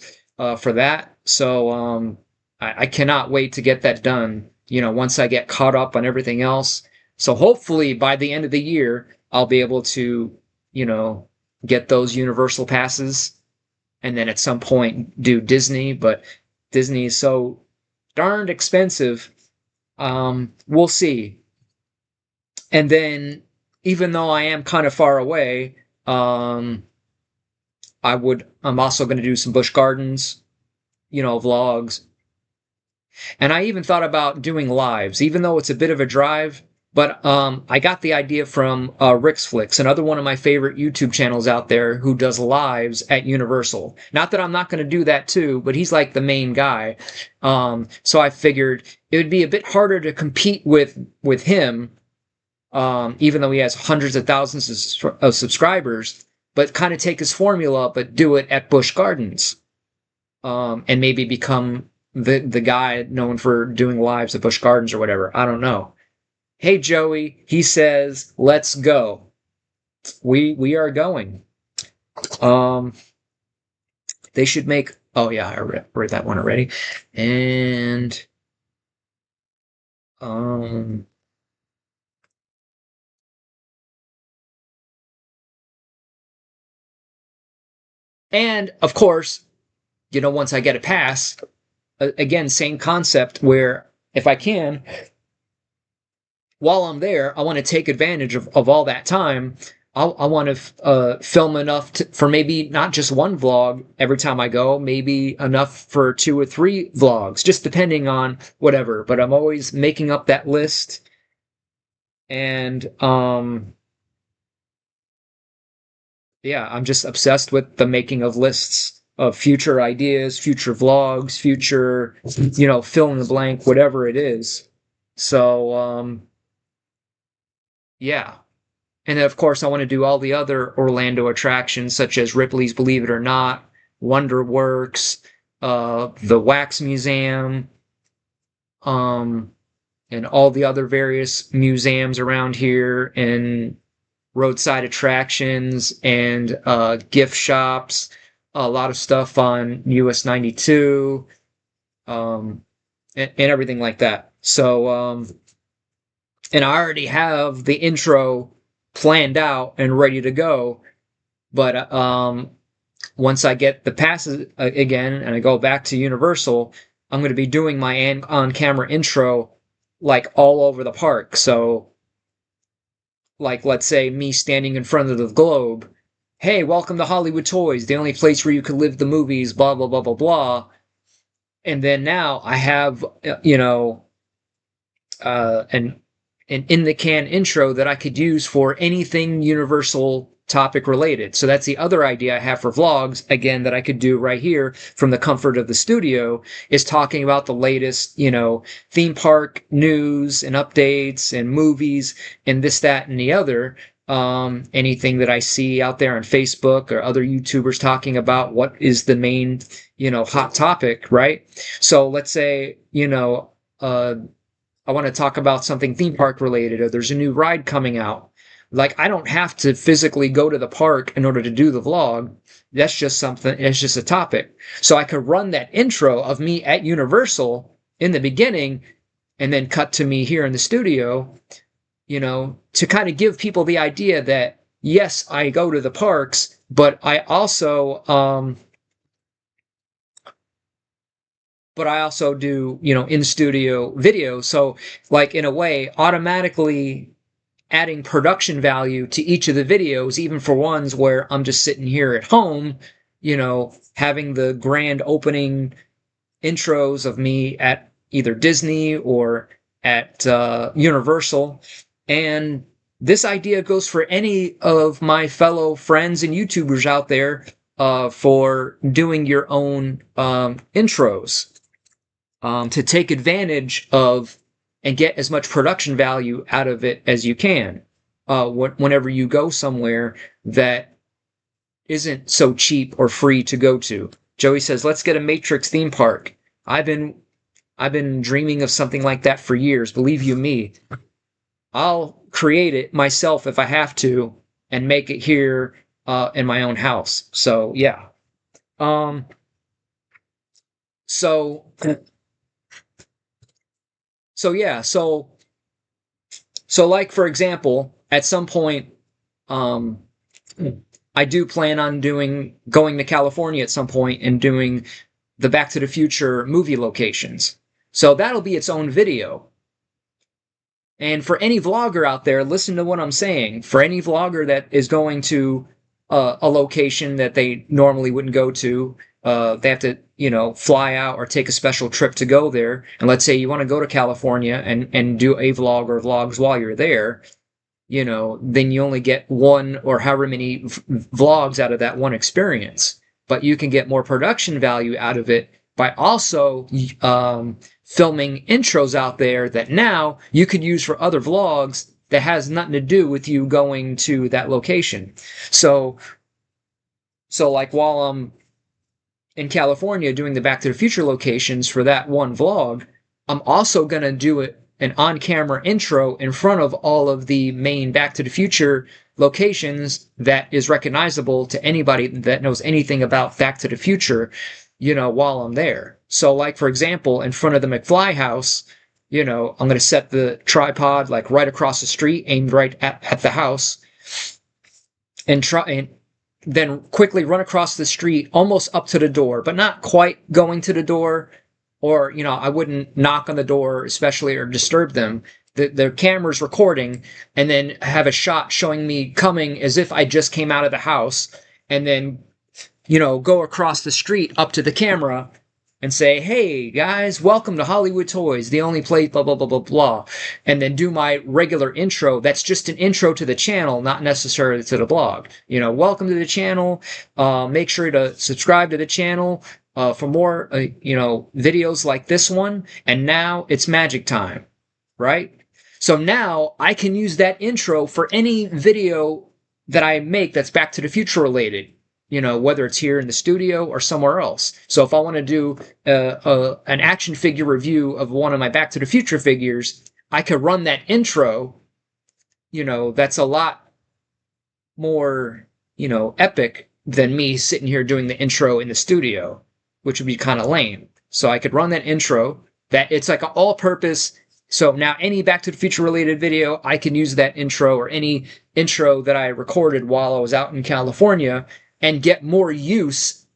for that. So I cannot wait to get that done. Once I get caught up on everything else. So hopefully by the end of the year I'll be able to, get those Universal passes, and then at some point do Disney. But Disney is so darned expensive. We'll see. And then, even though I am kind of far away, I'm also going to do some Busch Gardens, vlogs. And I even thought about doing lives, even though it's a bit of a drive. But I got the idea from Rick's Flicks, another one of my favorite YouTube channels out there, who does lives at Universal. Not that I'm not going to do that too, but he's like the main guy. So I figured it would be a bit harder to compete with him, even though he has hundreds of thousands of subscribers, but kind of take his formula, but do it at Busch Gardens, and maybe become the guy known for doing lives at Busch Gardens or whatever. I don't know. Hey, Joey, he says, let's go. We are going. They should make, oh yeah, I read that one already. And, of course, once I get a pass, again, same concept, where if I can, while I'm there, I want to take advantage of all that time. I want to film enough for maybe not just one vlog every time I go, maybe enough for 2 or 3 vlogs, just depending on whatever. But I'm always making up that list. And yeah, I'm just obsessed with the making of lists of future ideas, future vlogs, future, fill in the blank, whatever it is. So yeah. And then, of course, I want to do all the other Orlando attractions, such as Ripley's Believe It or Not, Wonderworks, the Wax Museum, and all the other various museums around here, and roadside attractions, and gift shops, a lot of stuff on US 92, and everything like that. So, and I already have the intro planned out and ready to go. But once I get the passes again and I go back to Universal, I'm going to be doing my on-camera intro like all over the park. So, like, let's say me standing in front of the globe. Hey, welcome to Hollywood Toys, the only place where you can live the movies, blah, blah, blah, blah, blah. And then now I have, an in-the-can intro that I could use for anything Universal topic related. So that's the other idea I have for vlogs, again, that I could do right here from the comfort of the studio, is talking about the latest, theme park news and updates and movies and this, that, and the other. Anything that I see out there on Facebook or other YouTubers talking about what is the main, hot topic, right? So let's say, I want to talk about something theme park related, or there's a new ride coming out. Like, I don't have to physically go to the park in order to do the vlog. That's just a topic. So I could run that intro of me at Universal in the beginning and then cut to me here in the studio, to kind of give people the idea that, yes, I go to the parks, but I also do, in studio video. So, like, in a way, automatically, adding production value to each of the videos, even for ones where I'm just sitting here at home, having the grand opening intros of me at either Disney or at Universal. And this idea goes for any of my fellow friends and YouTubers out there for doing your own intros, to take advantage of and get as much production value out of it as you can whenever you go somewhere that isn't so cheap or free to go to. Joey says, let's get a Matrix theme park. I've been dreaming of something like that for years. Believe you me, I'll create it myself if I have to and make it here in my own house. So yeah. So yeah. So like for example, at some point, I do plan on going to California at some point and doing the Back to the Future movie locations. So that'll be its own video. And for any vlogger out there, listen to what I'm saying. For any vlogger that is going to a location that they normally wouldn't go to, they have to, fly out or take a special trip to go there. And let's say you want to go to California and do a vlog or vlogs while you're there, then you only get one or however many vlogs out of that one experience. But you can get more production value out of it by also filming intros out there that now you could use for other vlogs that has nothing to do with you going to that location. So like while I'm in California doing the Back to the Future locations for that one vlog, I'm also going to do an on-camera intro in front of all of the main Back to the Future locations that is recognizable to anybody that knows anything about Back to the Future, while I'm there. So like, for example, in front of the McFly house, I'm going to set the tripod like right across the street, aimed right at the house, and then quickly run across the street almost up to the door, but not quite going to the door. Or, I wouldn't knock on the door, especially, or disturb them. The camera's recording, and then have a shot showing me coming as if I just came out of the house, and then, go across the street up to the camera and say, hey, guys, welcome to Hollywood Toys, the only place, blah, blah, blah, blah, blah. And then do my regular intro. That's just an intro to the channel, not necessarily to the blog. Welcome to the channel. Make sure to subscribe to the channel for more, videos like this one. And now it's magic time, right? So now I can use that intro for any video that I make that's Back to the Future related. Whether it's here in the studio or somewhere else. So if I want to do an action figure review of one of my Back to the Future figures, I could run that intro, that's a lot more, epic than me sitting here doing the intro in the studio, which would be kind of lame. So I could run that intro, that it's like an all-purpose. So now any Back to the Future related video, I can use that intro or any intro that I recorded while I was out in California and get more use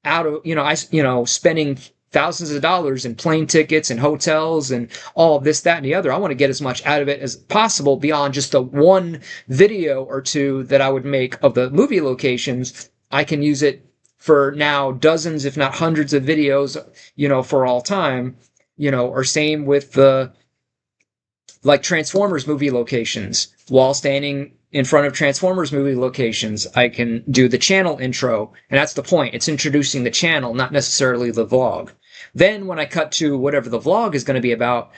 out of, spending thousands of dollars in plane tickets and hotels and all of this, that, and the other. I want to get as much out of it as possible beyond just the one video or two that I would make of the movie locations. I can use it for now dozens, if not hundreds of videos, for all time, or same with the, like Transformers movie locations. While standing in front of Transformers movie locations, I can do the channel intro, and that's the point. It's introducing the channel, not necessarily the vlog. Then when I cut to whatever the vlog is going to be about,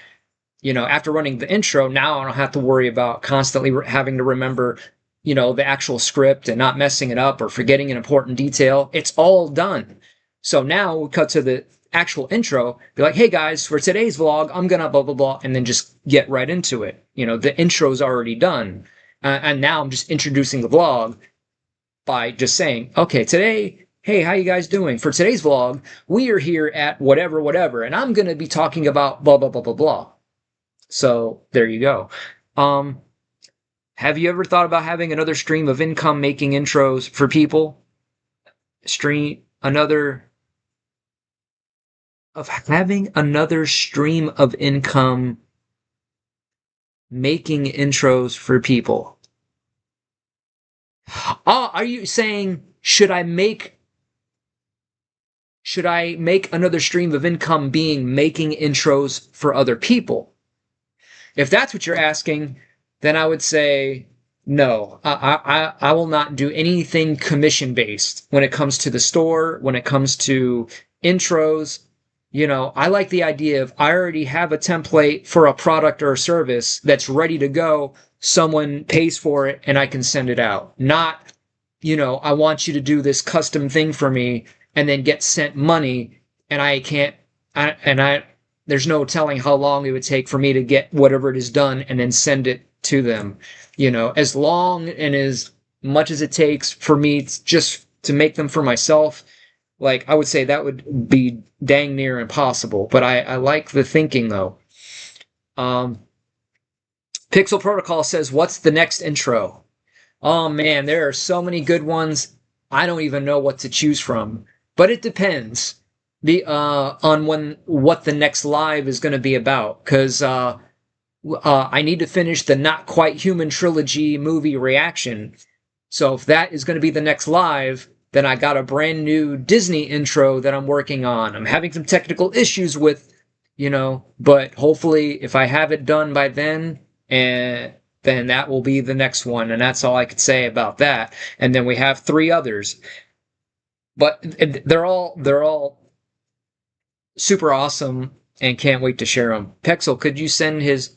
after running the intro, now I don't have to worry about constantly having to remember, the actual script and not messing it up or forgetting an important detail. It's all done. So now we'll cut to the actual intro, be like, hey guys, for today's vlog, I'm gonna blah, blah, blah, and then just get right into it. The intro's already done. And now I'm just introducing the vlog by just saying, okay, today, hey, how you guys doing? For today's vlog, we are here at whatever, whatever, and I'm going to be talking about blah, blah, blah, blah, blah. So there you go. Have you ever thought about having another stream of income making intros for people? Having another stream of income making intros for people. Oh, are you saying should I make another stream of income being making intros for other people? If that's what you're asking, then I would say no. I will not do anything commission based when it comes to the store, when it comes to intros. I like the idea of I already have a template for a product or a service that's ready to go. Someone pays for it and I can send it out. Not, I want you to do this custom thing for me and then get sent money and I can't, there's no telling how long it would take for me to get whatever it is done and then send it to them. As long and as much as it takes for me just to make them for myself, like I would say that would be dang near impossible. But I like the thinking though. Pixel Protocol says, what's the next intro? Oh man, there are so many good ones. I don't even know what to choose from. But it depends on what the next live is going to be about. Because I need to finish the Not Quite Human trilogy movie reaction. So if that is going to be the next live, then I got a brand new Disney intro that I'm working on. I'm having some technical issues with, but hopefully if I have it done by then, then that will be the next one. And that's all I could say about that. And then we have 3 others. But they're all super awesome and can't wait to share them. Pexel, could you send his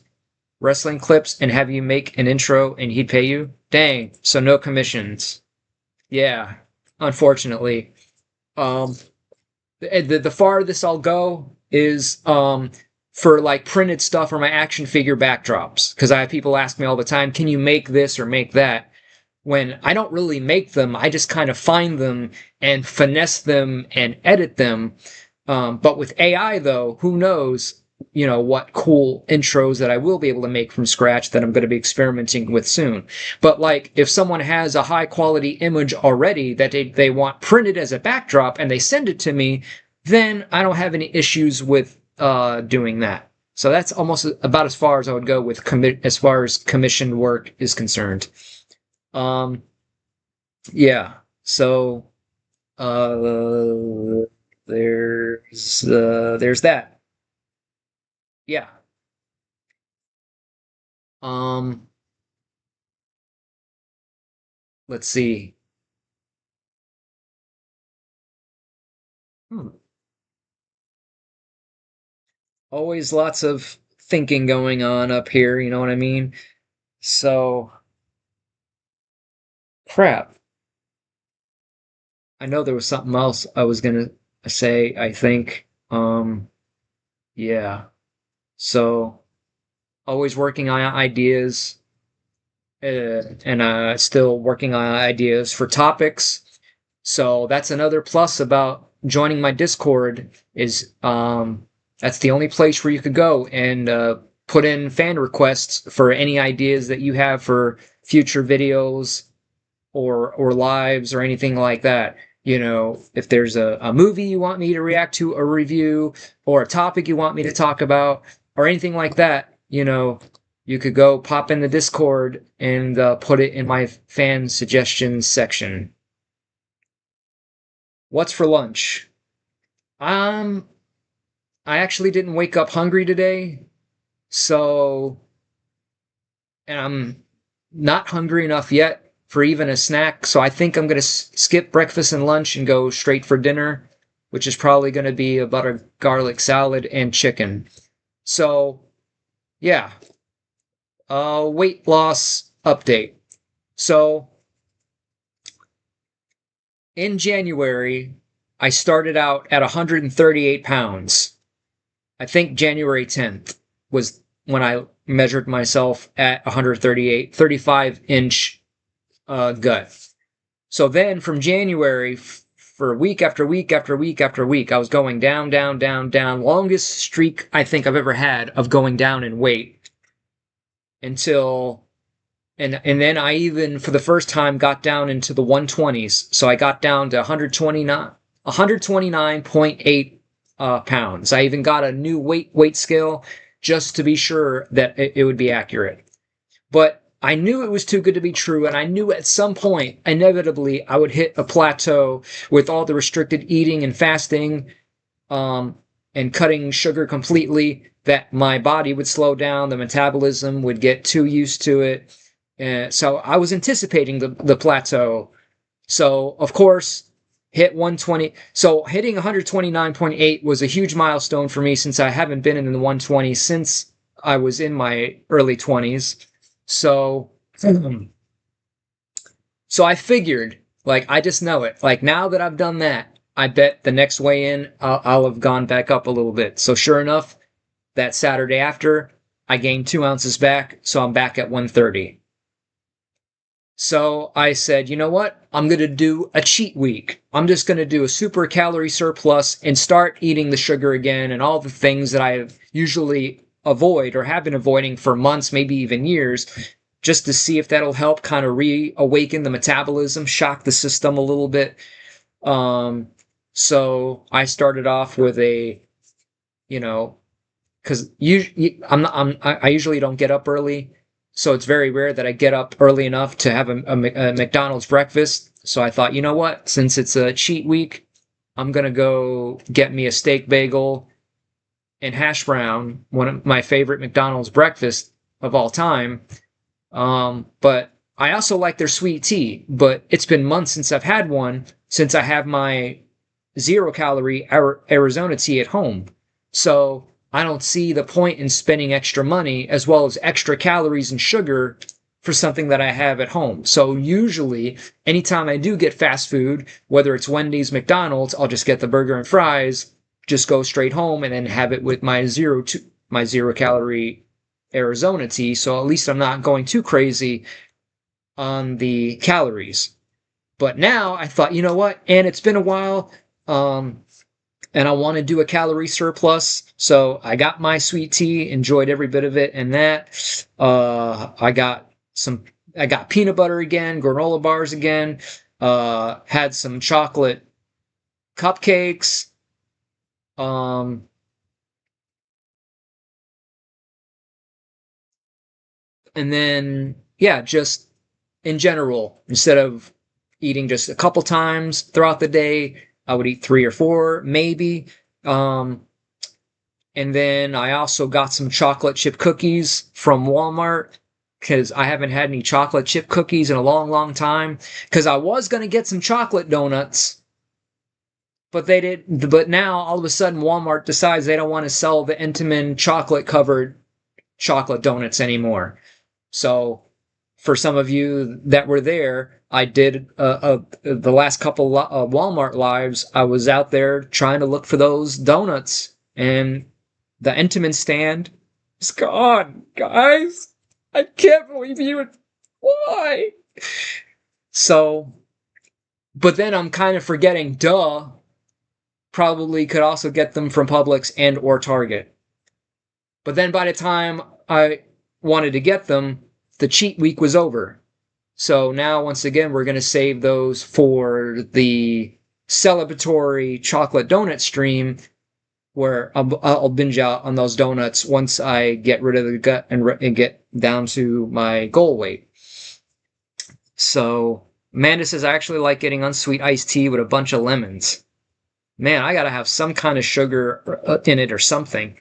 wrestling clips and have you make an intro and he'd pay you? Dang, so no commissions. Yeah, unfortunately. The farthest I'll go is for like printed stuff or my action figure backdrops. Because I have people ask me all the time, can you make this or make that? When I don't really make them, I just kind of find them and finesse them and edit them. But with AI, though, who knows, what cool intros that I will be able to make from scratch that I'm going to be experimenting with soon. But like, if someone has a high quality image already that they want printed as a backdrop and they send it to me, then I don't have any issues with doing that. So that's almost about as far as I would go with as far as commissioned work is concerned. Yeah, so there's that. Yeah. Let's see. Always lots of thinking going on up here, you know what I mean? So, crap. I know there was something else I was gonna say, I think. Yeah. So, always working on ideas, and still working on ideas for topics. So that's another plus about joining my Discord is that's the only place where you could go and put in fan requests for any ideas that you have for future videos or lives or anything like that. If there's a movie you want me to react to, a review, or a topic you want me to talk about, or anything like that, you could go pop in the Discord and put it in my fan suggestions section. What's for lunch? I actually didn't wake up hungry today, so and I'm not hungry enough yet for even a snack, so I think I'm going to skip breakfast and lunch and go straight for dinner, which is probably going to be a butter garlic salad and chicken. So, yeah. Weight loss update. So, in January, I started out at 138 pounds. I think January 10th was when I measured myself at 138, 35-inch gut. So then from January, for week after week after week after week, I was going down, down, down, down. Longest streak I think I've ever had of going down in weight until, and then I even for the first time got down into the 120s. So I got down to 129.8 pounds. I even got a new weight scale just to be sure that it would be accurate. But I knew it was too good to be true, and I knew at some point, inevitably, I would hit a plateau with all the restricted eating and fasting, and cutting sugar completely, that my body would slow down, the metabolism would get too used to it. So I was anticipating the plateau. So, of course, hit 120. So hitting 129.8 was a huge milestone for me, since I haven't been in the 120 since I was in my early 20s. So, so I figured, like, I just know it. Like, now that I've done that, I bet the next weigh in, I'll have gone back up a little bit. So, sure enough, that Saturday after, I gained 2 ounces back. So I'm back at 130. So I said, you know what? I'm going to do a cheat week. I'm just going to do a super calorie surplus and start eating the sugar again and all the things that I usually avoid or have been avoiding for months, maybe even years, just to see if that'll help kind of reawaken the metabolism, shock the system a little bit. So I started off with a, you know, because I usually don't get up early, so it's very rare that I get up early enough to have a McDonald's breakfast. So I thought, you know what? Since it's a cheat week, I'm gonna go get me a steak bagel and hash brown, one of my favorite McDonald's breakfasts of all time. But I also like their sweet tea. But it's been months since I've had one, since I have my 0-calorie Arizona tea at home. So I don't see the point in spending extra money as well as extra calories and sugar for something that I have at home. So usually, anytime I do get fast food, whether it's Wendy's, McDonald's, I'll just get the burger and fries, just go straight home and then have it with my 0-calorie Arizona tea. So at least I'm not going too crazy on the calories. But now I thought, you know what? And it's been a while. And I want to do a calorie surplus. So I got my sweet tea, enjoyed every bit of it, and that. I got peanut butter again, granola bars again, had some chocolate cupcakes, and then, yeah, just in general, instead of eating just a couple times throughout the day, I would eat 3 or 4, maybe. And then I also got some chocolate chip cookies from Walmart, because I haven't had any chocolate chip cookies in a long, long time. Because I was going to get some chocolate donuts, but they did. But now all of a sudden Walmart decides they don't want to sell the Entenmann chocolate covered chocolate donuts anymore. So for some of you that were there, I did the last couple Walmart lives. I was out there trying to look for those donuts, and the Entenmann stand is gone, guys. I can't believe you would. Why? So, but then I'm kind of forgetting, duh, probably could also get them from Publix and or Target. But then by the time I wanted to get them, the cheat week was over. So now, once again, we're going to save those for the celebratory chocolate donut stream, where I'll binge out on those donuts once I get rid of the gut and get down to my goal weight. So Amanda says, I actually like getting unsweet iced tea with a bunch of lemons. Man, I got to have some kind of sugar in it or something.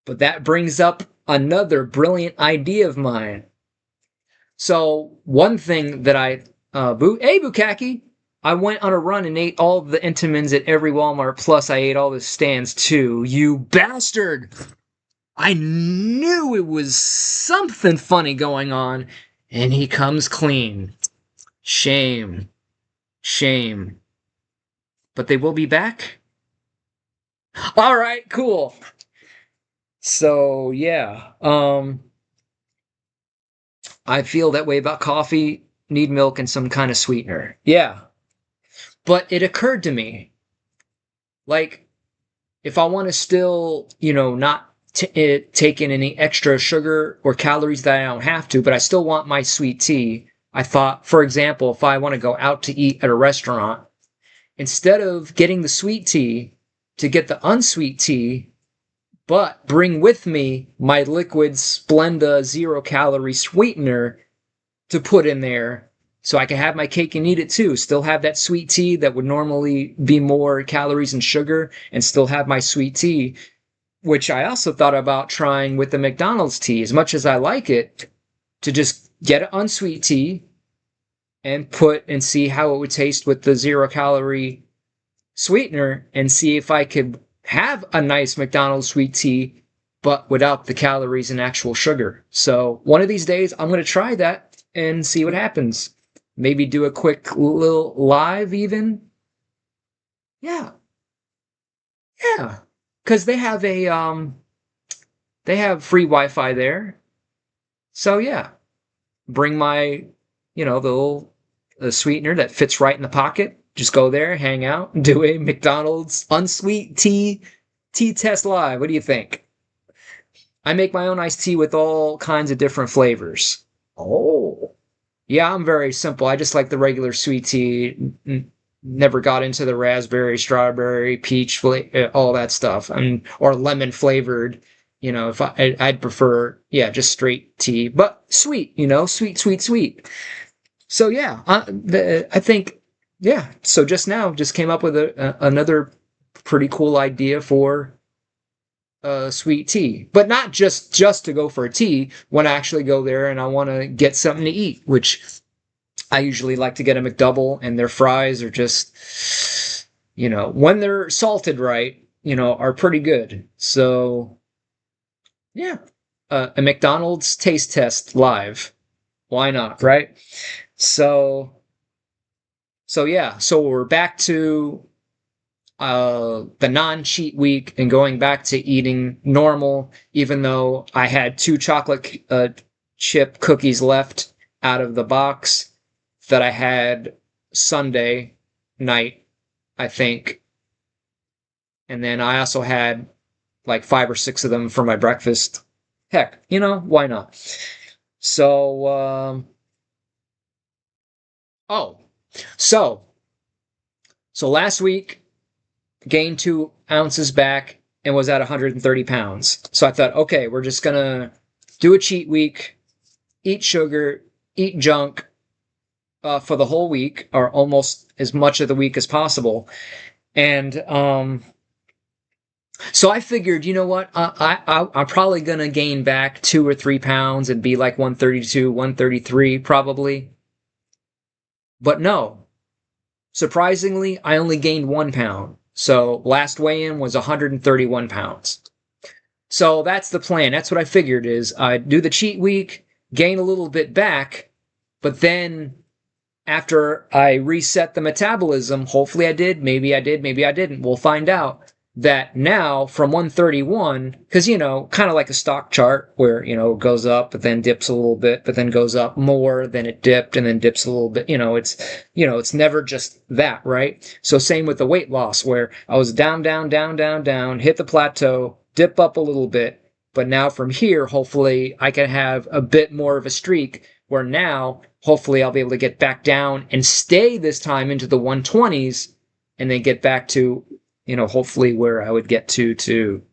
But that brings up another brilliant idea of mine. So one thing that hey Bukaki, I went on a run and ate all the Entenmann's at every Walmart, plus I ate all the stands too. You bastard! I knew it was something funny going on, and he comes clean. Shame. Shame. But they will be back? Alright, cool. So, yeah. I feel that way about coffee, need milk, and some kind of sweetener. Yeah. But it occurred to me, like, if I want to still, not take in any extra sugar or calories that I don't have to, but I still want my sweet tea, I thought, for example, if I want to go out to eat at a restaurant, instead of getting the sweet tea, to get the unsweet tea, but bring with me my liquid Splenda 0-calorie sweetener to put in there so I can have my cake and eat it too. Still have that sweet tea that would normally be more calories and sugar, and still have my sweet tea, which I also thought about trying with the McDonald's tea. As much as I like it, to just get an unsweet tea and put and see how it would taste with the 0-calorie sweetener, and see if I could have a nice McDonald's sweet tea, but without the calories and actual sugar. So one of these days, I'm going to try that and see what happens. Maybe do a quick little live even. Yeah. Yeah. Because they have they have free Wi-Fi there. So yeah. Bring my, the little sweetener that fits right in the pocket. Just go there, hang out, and do a McDonald's unsweet tea test live. What do you think? I make my own iced tea with all kinds of different flavors. Oh. Yeah, I'm very simple. I just like the regular sweet tea. Never got into the raspberry, strawberry, peach, all that stuff, or lemon flavored. If I'd prefer, yeah, just straight tea, but sweet. Sweet, sweet, sweet. So yeah, I think, yeah. So just came up with another pretty cool idea for sweet tea, but not just to go for a tea. When I actually go there and I want to get something to eat, which I usually like to get a McDouble, and their fries are just, when they're salted right, are pretty good. So yeah, a McDonald's taste test live. Why not, right? So yeah, so we're back to the non-cheat week and going back to eating normal, even though I had 2 chocolate chip cookies left out of the box that I had Sunday night, I think. And then I also had like 5 or 6 of them for my breakfast. Heck, why not? So, so last week, gained 2 ounces back and was at 130 pounds. So I thought, okay, we're just going to do a cheat week, eat sugar, eat junk for the whole week, or almost as much of the week as possible. And so I figured, you know what, I'm probably going to gain back 2 or 3 pounds and be like 132, 133 probably. But no, surprisingly, I only gained 1 pound. So last weigh-in was 131 pounds. So that's the plan. That's what I figured is I'd do the cheat week, gain a little bit back, but then after I reset the metabolism, hopefully I did, maybe I didn't, we'll find out, that now from 131, because, kind of like a stock chart where, it goes up, but then dips a little bit, but then goes up more than it dipped, and then dips a little bit. It's never just that, right? So same with the weight loss, where I was down, hit the plateau, dip up a little bit, but now from here, hopefully I can have a bit more of a streak where now, hopefully I'll be able to get back down and stay this time into the 120s, and then get back to, hopefully where I would get to,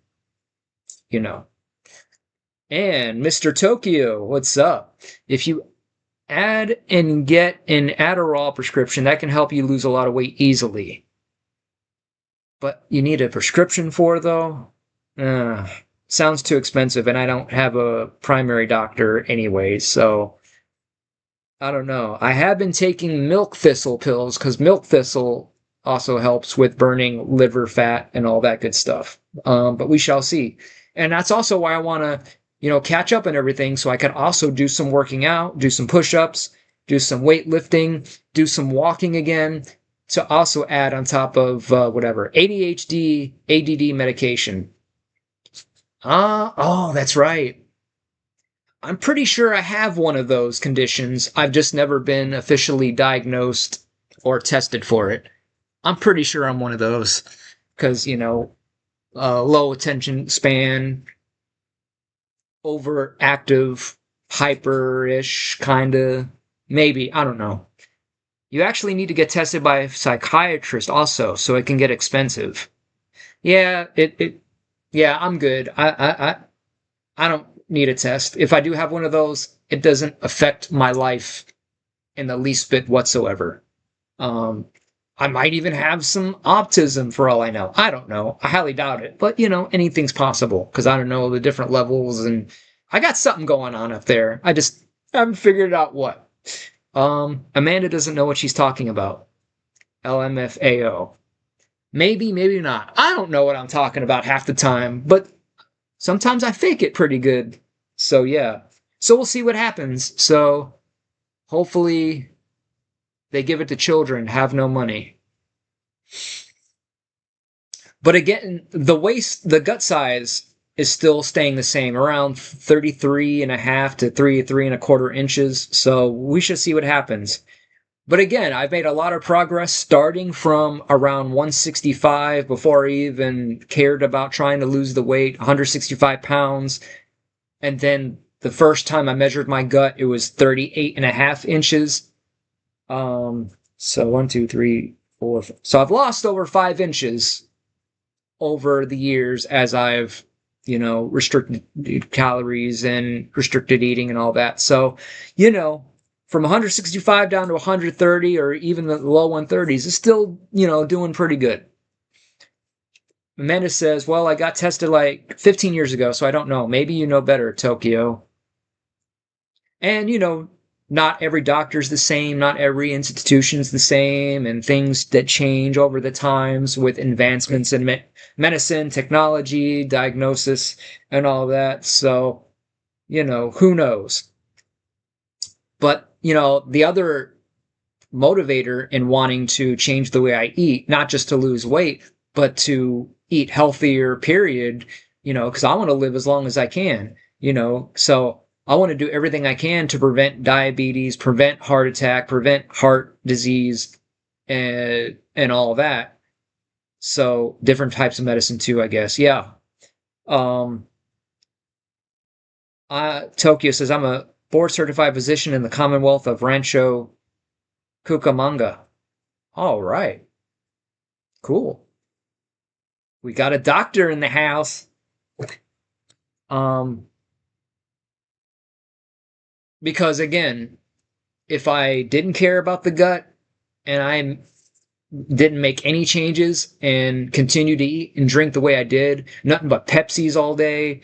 And Mr. Tokyo, what's up? If you add and get an Adderall prescription, that can help you lose a lot of weight easily. But you need a prescription for, though? Sounds too expensive, and I don't have a primary doctor anyway, so I don't know. I have been taking milk thistle pills, because milk thistle also helps with burning liver fat and all that good stuff. But we shall see. And that's also why I want to, catch up and everything, so I can also do some working out, do some push-ups, do some weightlifting, do some walking again, to also add on top of ADHD, ADD medication. Oh, that's right. I'm pretty sure I have one of those conditions. I've just never been officially diagnosed or tested for it. I'm pretty sure I'm one of those, because, low attention span, overactive, hyper-ish, kind of, maybe, I don't know. You actually need to get tested by a psychiatrist also, so it can get expensive. Yeah, Yeah, I'm good. I don't need a test. If I do have one of those, it doesn't affect my life in the least bit whatsoever. Um, I might even have some autism for all I know. I don't know. I highly doubt it. But, anything's possible because I don't know the different levels and I got something going on up there. I just haven't figured out what. Amanda doesn't know what she's talking about. LMFAO. Maybe, maybe not. I don't know what I'm talking about half the time, but sometimes I fake it pretty good. So, yeah. So we'll see what happens. So hopefully they give it to children, have no money. But again, the gut size is still staying the same, around 33 and a half to 33 and a quarter inches. So we should see what happens. But again, I've made a lot of progress starting from around 165 before I even cared about trying to lose the weight, 165 pounds. And then the first time I measured my gut, it was 38 and a half inches. So 1, 2, 3, 4. So I've lost over 5 inches over the years as I've, restricted calories and restricted eating and all that. So, from 165 down to 130 or even the low 130s is still, doing pretty good. Amanda says, well, I got tested like 15 years ago, so I don't know. Maybe you know better, Tokyo. And, not every doctor's the same, not every institution's the same, and things that change over the times with advancements in medicine, technology, diagnosis, and all that. So, who knows? But, the other motivator in wanting to change the way I eat, not just to lose weight, but to eat healthier, period, because I want to live as long as I can, so I want to do everything I can to prevent diabetes, prevent heart attack, prevent heart disease, and all that. So different types of medicine too, I guess. Yeah. Um, Tokyo says I'm a board certified physician in the Commonwealth of Rancho Cucamonga. All right. Cool. We got a doctor in the house. Um, because again, if I didn't care about the gut and I didn't make any changes and continue to eat and drink the way I did, nothing but Pepsis all day,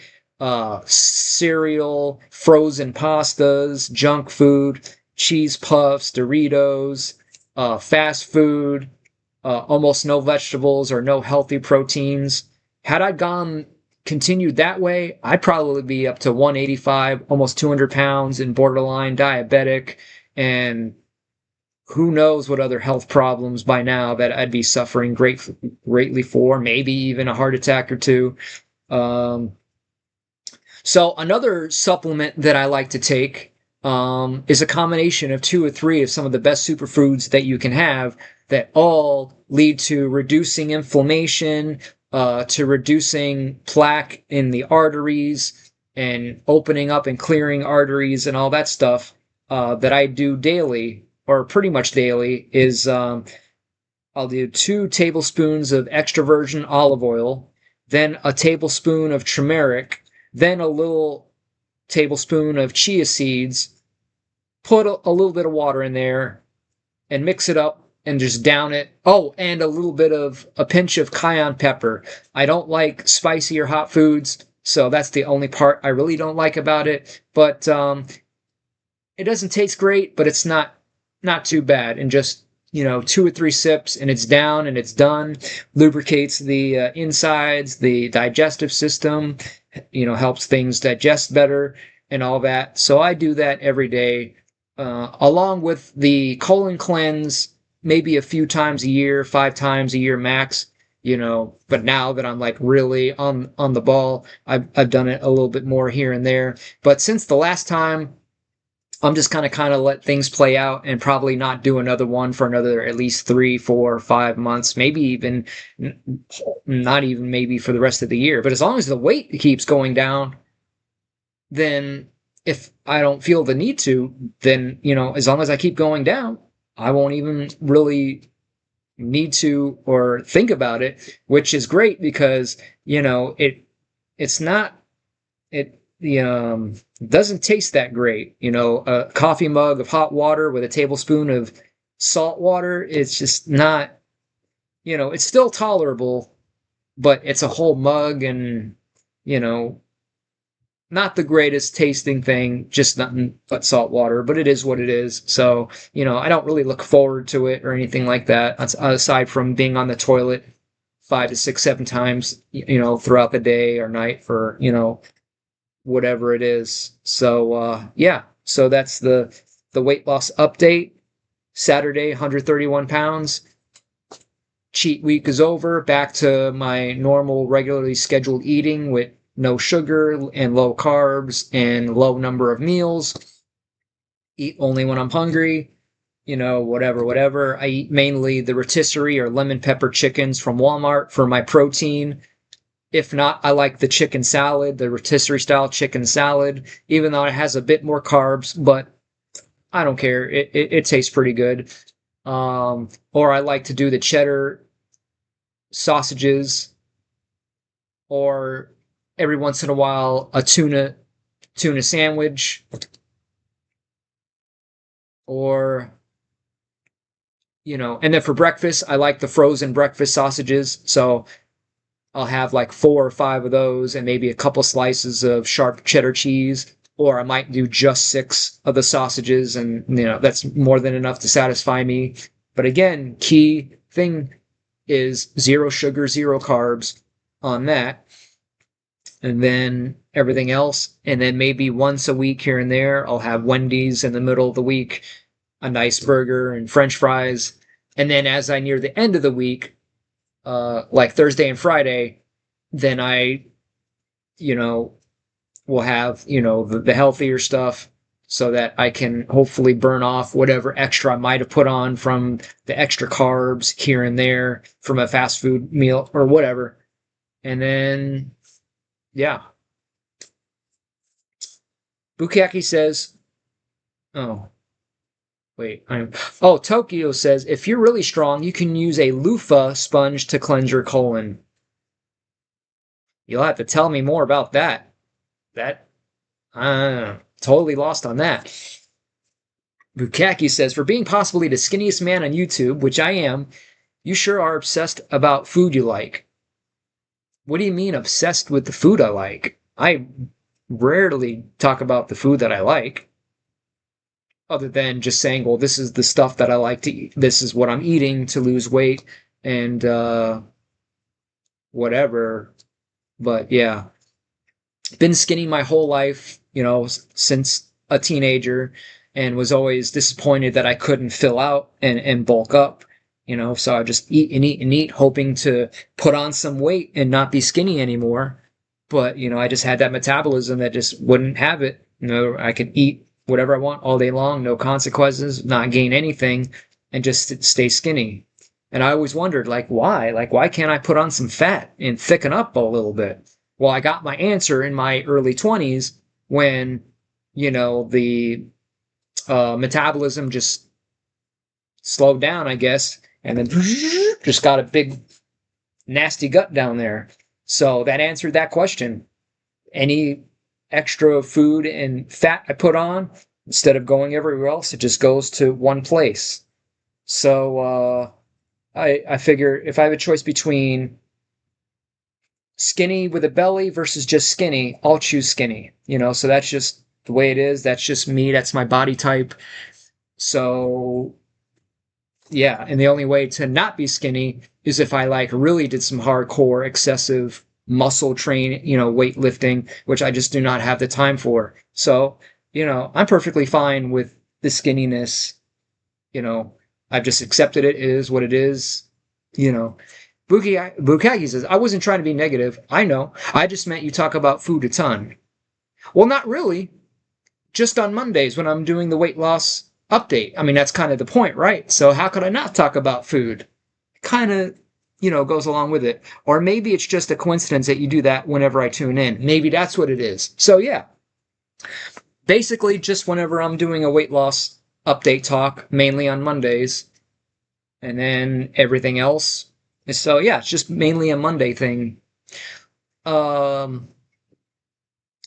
cereal, frozen pastas, junk food, cheese puffs, Doritos, fast food, almost no vegetables or no healthy proteins. Had I continued that way, I'd probably be up to 185, almost 200 pounds and borderline diabetic, and who knows what other health problems by now that I'd be suffering greatly for, maybe even a heart attack or two. So another supplement that I like to take is a combination of 2 or 3 of some of the best superfoods that you can have that all lead to reducing inflammation, to reducing plaque in the arteries and opening up and clearing arteries and all that stuff that I do daily or pretty much daily is I'll do 2 tablespoons of extra virgin olive oil, then a tablespoon of turmeric, then a little tablespoon of chia seeds, put a little bit of water in there and mix it up and just down it. Oh, and a pinch of cayenne pepper. I don't like spicy or hot foods, so that's the only part I really don't like about it. But it doesn't taste great, but it's not too bad. And just 2 or 3 sips, and it's down and it's done. Lubricates the insides, the digestive system. Helps things digest better and all that. So I do that every day, along with the colon cleanse, maybe a few times a year, 5 times a year max. But now that I'm like really on the ball, I've done it a little bit more here and there. But since the last time, I'm just kind of let things play out and probably not do another one for another at least 3, 4, 5 months, maybe even not even maybe for the rest of the year. But as long as the weight keeps going down, then if I don't feel the need to, then, as long as I keep going down, I won't even really need to or think about it, which is great because, it it's not it the doesn't taste that great. A coffee mug of hot water with a tablespoon of salt water, it's just not, it's still tolerable, but it's a whole mug and, you know, not the greatest tasting thing, just nothing but salt water, but it is what it is. So, I don't really look forward to it or anything like that, aside from being on the toilet 5 to 6, 7 times, throughout the day or night for, whatever it is. So, yeah, so that's the weight loss update. Saturday, 131 pounds. Cheat week is over. Back to my normal, regularly scheduled eating with no sugar and low carbs and low number of meals. Eat only when I'm hungry. Whatever. I eat mainly the rotisserie or lemon pepper chickens from Walmart for my protein. If not, I like the chicken salad, the rotisserie style chicken salad, even though it has a bit more carbs, but I don't care. It tastes pretty good. Or I like to do the cheddar sausages, or every once in a while a tuna sandwich, or and then for breakfast I like the frozen breakfast sausages. So I'll have like 4 or 5 of those and maybe a couple slices of sharp cheddar cheese, or I might do just 6 of the sausages, and that's more than enough to satisfy me. But again, key thing is 0 sugar, 0 carbs on that. And then everything else. And then maybe once a week here and there, I'll have Wendy's in the middle of the week, a nice burger and French fries. And then as I near the end of the week, like Thursday and Friday, then I, will have, the healthier stuff, so that I can hopefully burn off whatever extra I might have put on from the extra carbs here and there from a fast food meal or whatever. And then, yeah. Bukaki says, oh, wait, Tokyo says, if you're really strong, you can use a loofah sponge to cleanse your colon. You'll have to tell me more about that. That, totally lost on that. Bukaki says, for being possibly the skinniest man on YouTube, which I am, you sure are obsessed about food you like. What do you mean obsessed with the food I like? I rarely talk about the food that I like, other than just saying, well, this is the stuff that I like to eat. This is what I'm eating to lose weight and whatever. But yeah, been skinny my whole life, since a teenager, and was always disappointed that I couldn't fill out and bulk up, so I just eat and eat and eat, hoping to put on some weight and not be skinny anymore. But, I just had that metabolism that just wouldn't have it. I could eat whatever I want all day long, no consequences, not gain anything, and just stay skinny. And I always wondered, why? Why can't I put on some fat and thicken up a little bit? Well, I got my answer in my early 20s when, the metabolism just slowed down, I guess, and then just got a big, nasty gut down there. So that answered that question. Any extra food and fat I put on, instead of going everywhere else, it just goes to one place. So I figure if I have a choice between skinny with a belly versus just skinny, I'll choose skinny. So that's just the way it is. That's just me. That's my body type. So yeah, and the only way to not be skinny is if I really did some hardcore excessive muscle train, weightlifting, which I just do not have the time for. So, I'm perfectly fine with the skinniness. I've just accepted it. It is what it is. Bukaki says, I wasn't trying to be negative. I know. I just meant you talk about food a ton. Well, not really. Just on Mondays when I'm doing the weight loss update. I mean, that's kind of the point, right? So how could I not talk about food? Kind of, goes along with it. Or maybe it's just a coincidence that you do that whenever I tune in. Maybe that's what it is. So yeah. Basically, just whenever I'm doing a weight loss update talk, mainly on Mondays. And then everything else. So yeah, it's just mainly a Monday thing.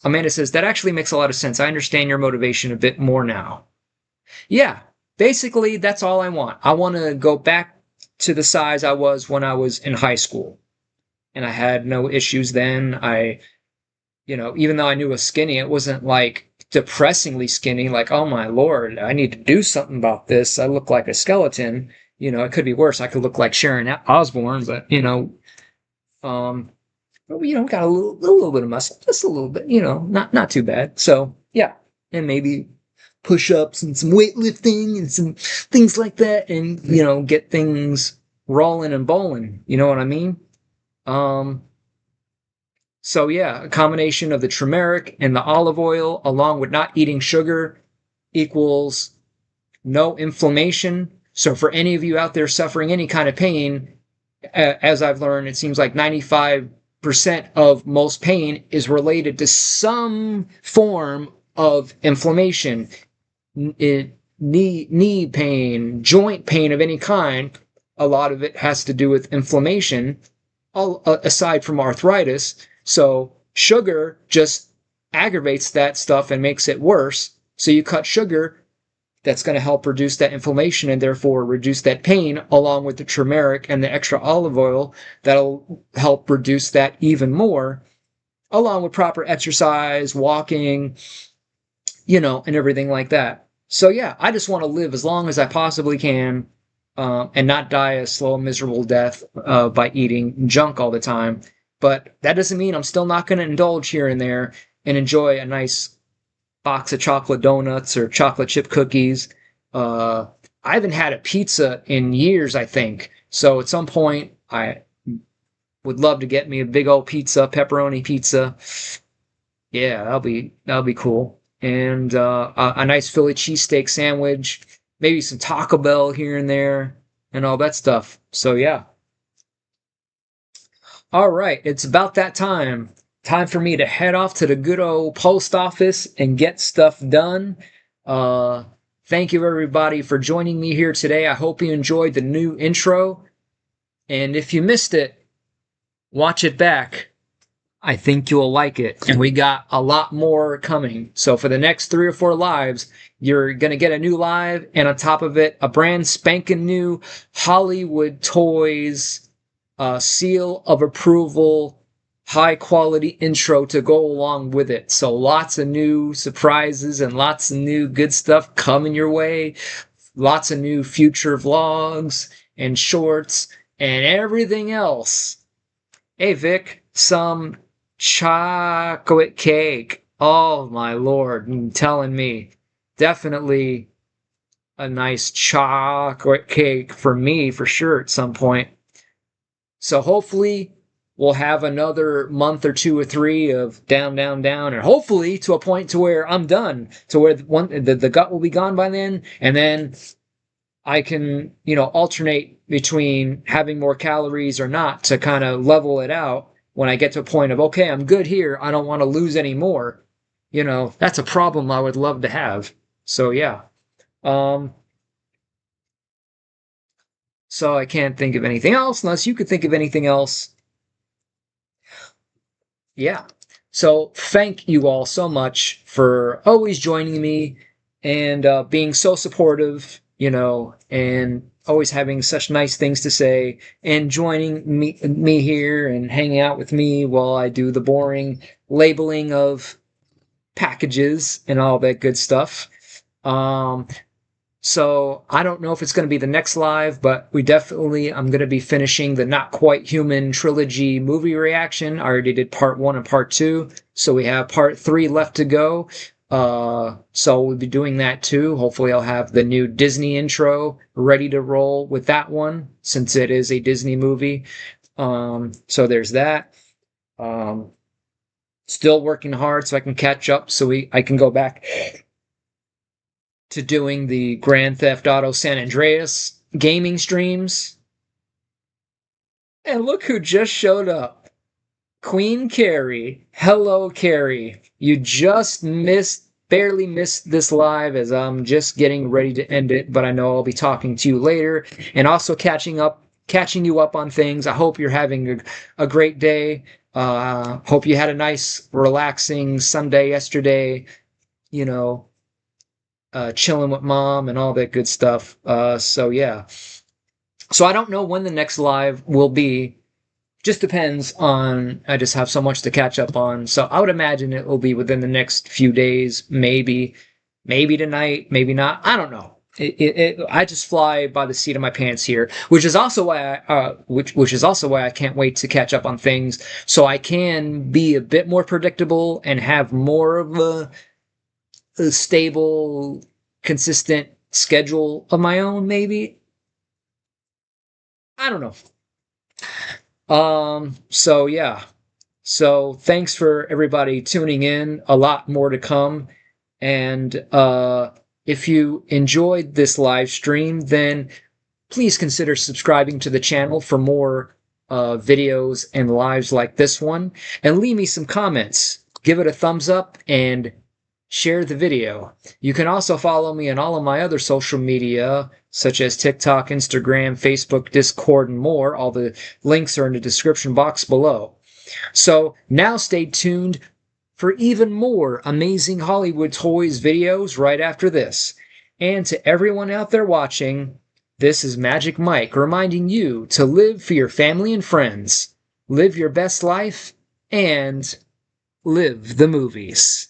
Amanda says, that actually makes a lot of sense. I understand your motivation a bit more now. Yeah, basically, that's all I want. I want to go back to the size I was when I was in high school. And I had no issues then. Even though I knew I was skinny, it wasn't like depressingly skinny, like, oh my lord, I need to do something about this. I look like a skeleton. It could be worse. I could look like Sharon Osbourne, but, um, got a little bit of muscle, just a little bit, not too bad. So, yeah. And maybe push-ups and some weightlifting and some things like that and, get things rolling and bowling. You know what I mean? So yeah, a combination of the turmeric and the olive oil along with not eating sugar equals no inflammation. So for any of you out there suffering any kind of pain, as I've learned, it seems like 95% of most pain is related to some form of inflammation. Knee pain, joint pain of any kind, a lot of it has to do with inflammation, aside from arthritis. So sugar just aggravates that stuff and makes it worse. So you cut sugar, that's going to help reduce that inflammation and therefore reduce that pain, along with the turmeric and the extra olive oil that'll help reduce that even more, along with proper exercise, walking, and everything like that. So yeah, I just want to live as long as I possibly can, and not die a slow, miserable death by eating junk all the time. But that doesn't mean I'm still not going to indulge here and there and enjoy a nice box of chocolate donuts or chocolate chip cookies. I haven't had a pizza in years, I think. So at some point, I would love to get me a big old pizza, pepperoni pizza. Yeah, that'll be cool. And a nice Philly cheesesteak sandwich, maybe some Taco Bell here and there, and all that stuff. So yeah. All right, it's about that time. Time for me to head off to the good old post office and get stuff done. Thank you, everybody, for joining me here today. I hope you enjoyed the new intro. And if you missed it, watch it back. I think you'll like it. And we got a lot more coming. So for the next 3 or 4 lives, you're going to get a new live. And on top of it, a brand spanking new Hollywood TOYZ seal of approval, high quality intro to go along with it. So lots of new surprises and lots of new good stuff coming your way. Lots of new future vlogs and shorts and everything else. Hey Vic, some chocolate cake. Oh my lord, you're telling me. Definitely a nice chocolate cake for me for sure at some point. So hopefully we'll have another month or 2 or 3 of down, down, down, and hopefully to a point to where I'm done, to where the gut will be gone by then, and then I can, alternate between having more calories or not to kind of level it out when I get to a point of, okay, I'm good here, I don't want to lose any more. That's a problem I would love to have. So yeah. So I can't think of anything else unless you could think of anything else. Yeah. So thank you all so much for always joining me and being so supportive, and always having such nice things to say and joining me here and hanging out with me while I do the boring labeling of packages and all that good stuff. So I don't know if it's going to be the next live, but I'm going to be finishing the Not Quite Human trilogy movie reaction. I already did part 1 and part 2. So we have part 3 left to go. So we'll be doing that too. Hopefully I'll have the new Disney intro ready to roll with that one, since it is a Disney movie. So there's that. Still working hard so I can catch up so I can go back to doing the Grand Theft Auto San Andreas gaming streams. And look who just showed up. Queen Carrie. Hello, Carrie. You just barely missed this live as I'm just getting ready to end it, but I know I'll be talking to you later and also catching you up on things. I hope you're having a great day. Hope you had a nice, relaxing Sunday yesterday, you know, chilling with mom and all that good stuff. So yeah. So I don't know when the next live will be. Just depends on, I just have so much to catch up on. So I would imagine it will be within the next few days, maybe tonight, maybe not. I don't know. I just fly by the seat of my pants here, which is also why which is also why I can't wait to catch up on things, so I can be a bit more predictable and have more of a stable, consistent schedule of my own. Maybe, I don't know. So yeah. So thanks for everybody tuning in. A lot more to come. And if you enjoyed this live stream, then please consider subscribing to the channel for more videos and lives like this one. And leave me some comments. Give it a thumbs up and share the video. You can also follow me on all of my other social media, such as TikTok, Instagram, Facebook, Discord, and more. All the links are in the description box below. So now stay tuned for even more amazing Hollywood Toys videos right after this. And to everyone out there watching, this is Magic Mike reminding you to live for your family and friends, live your best life, and live the movies.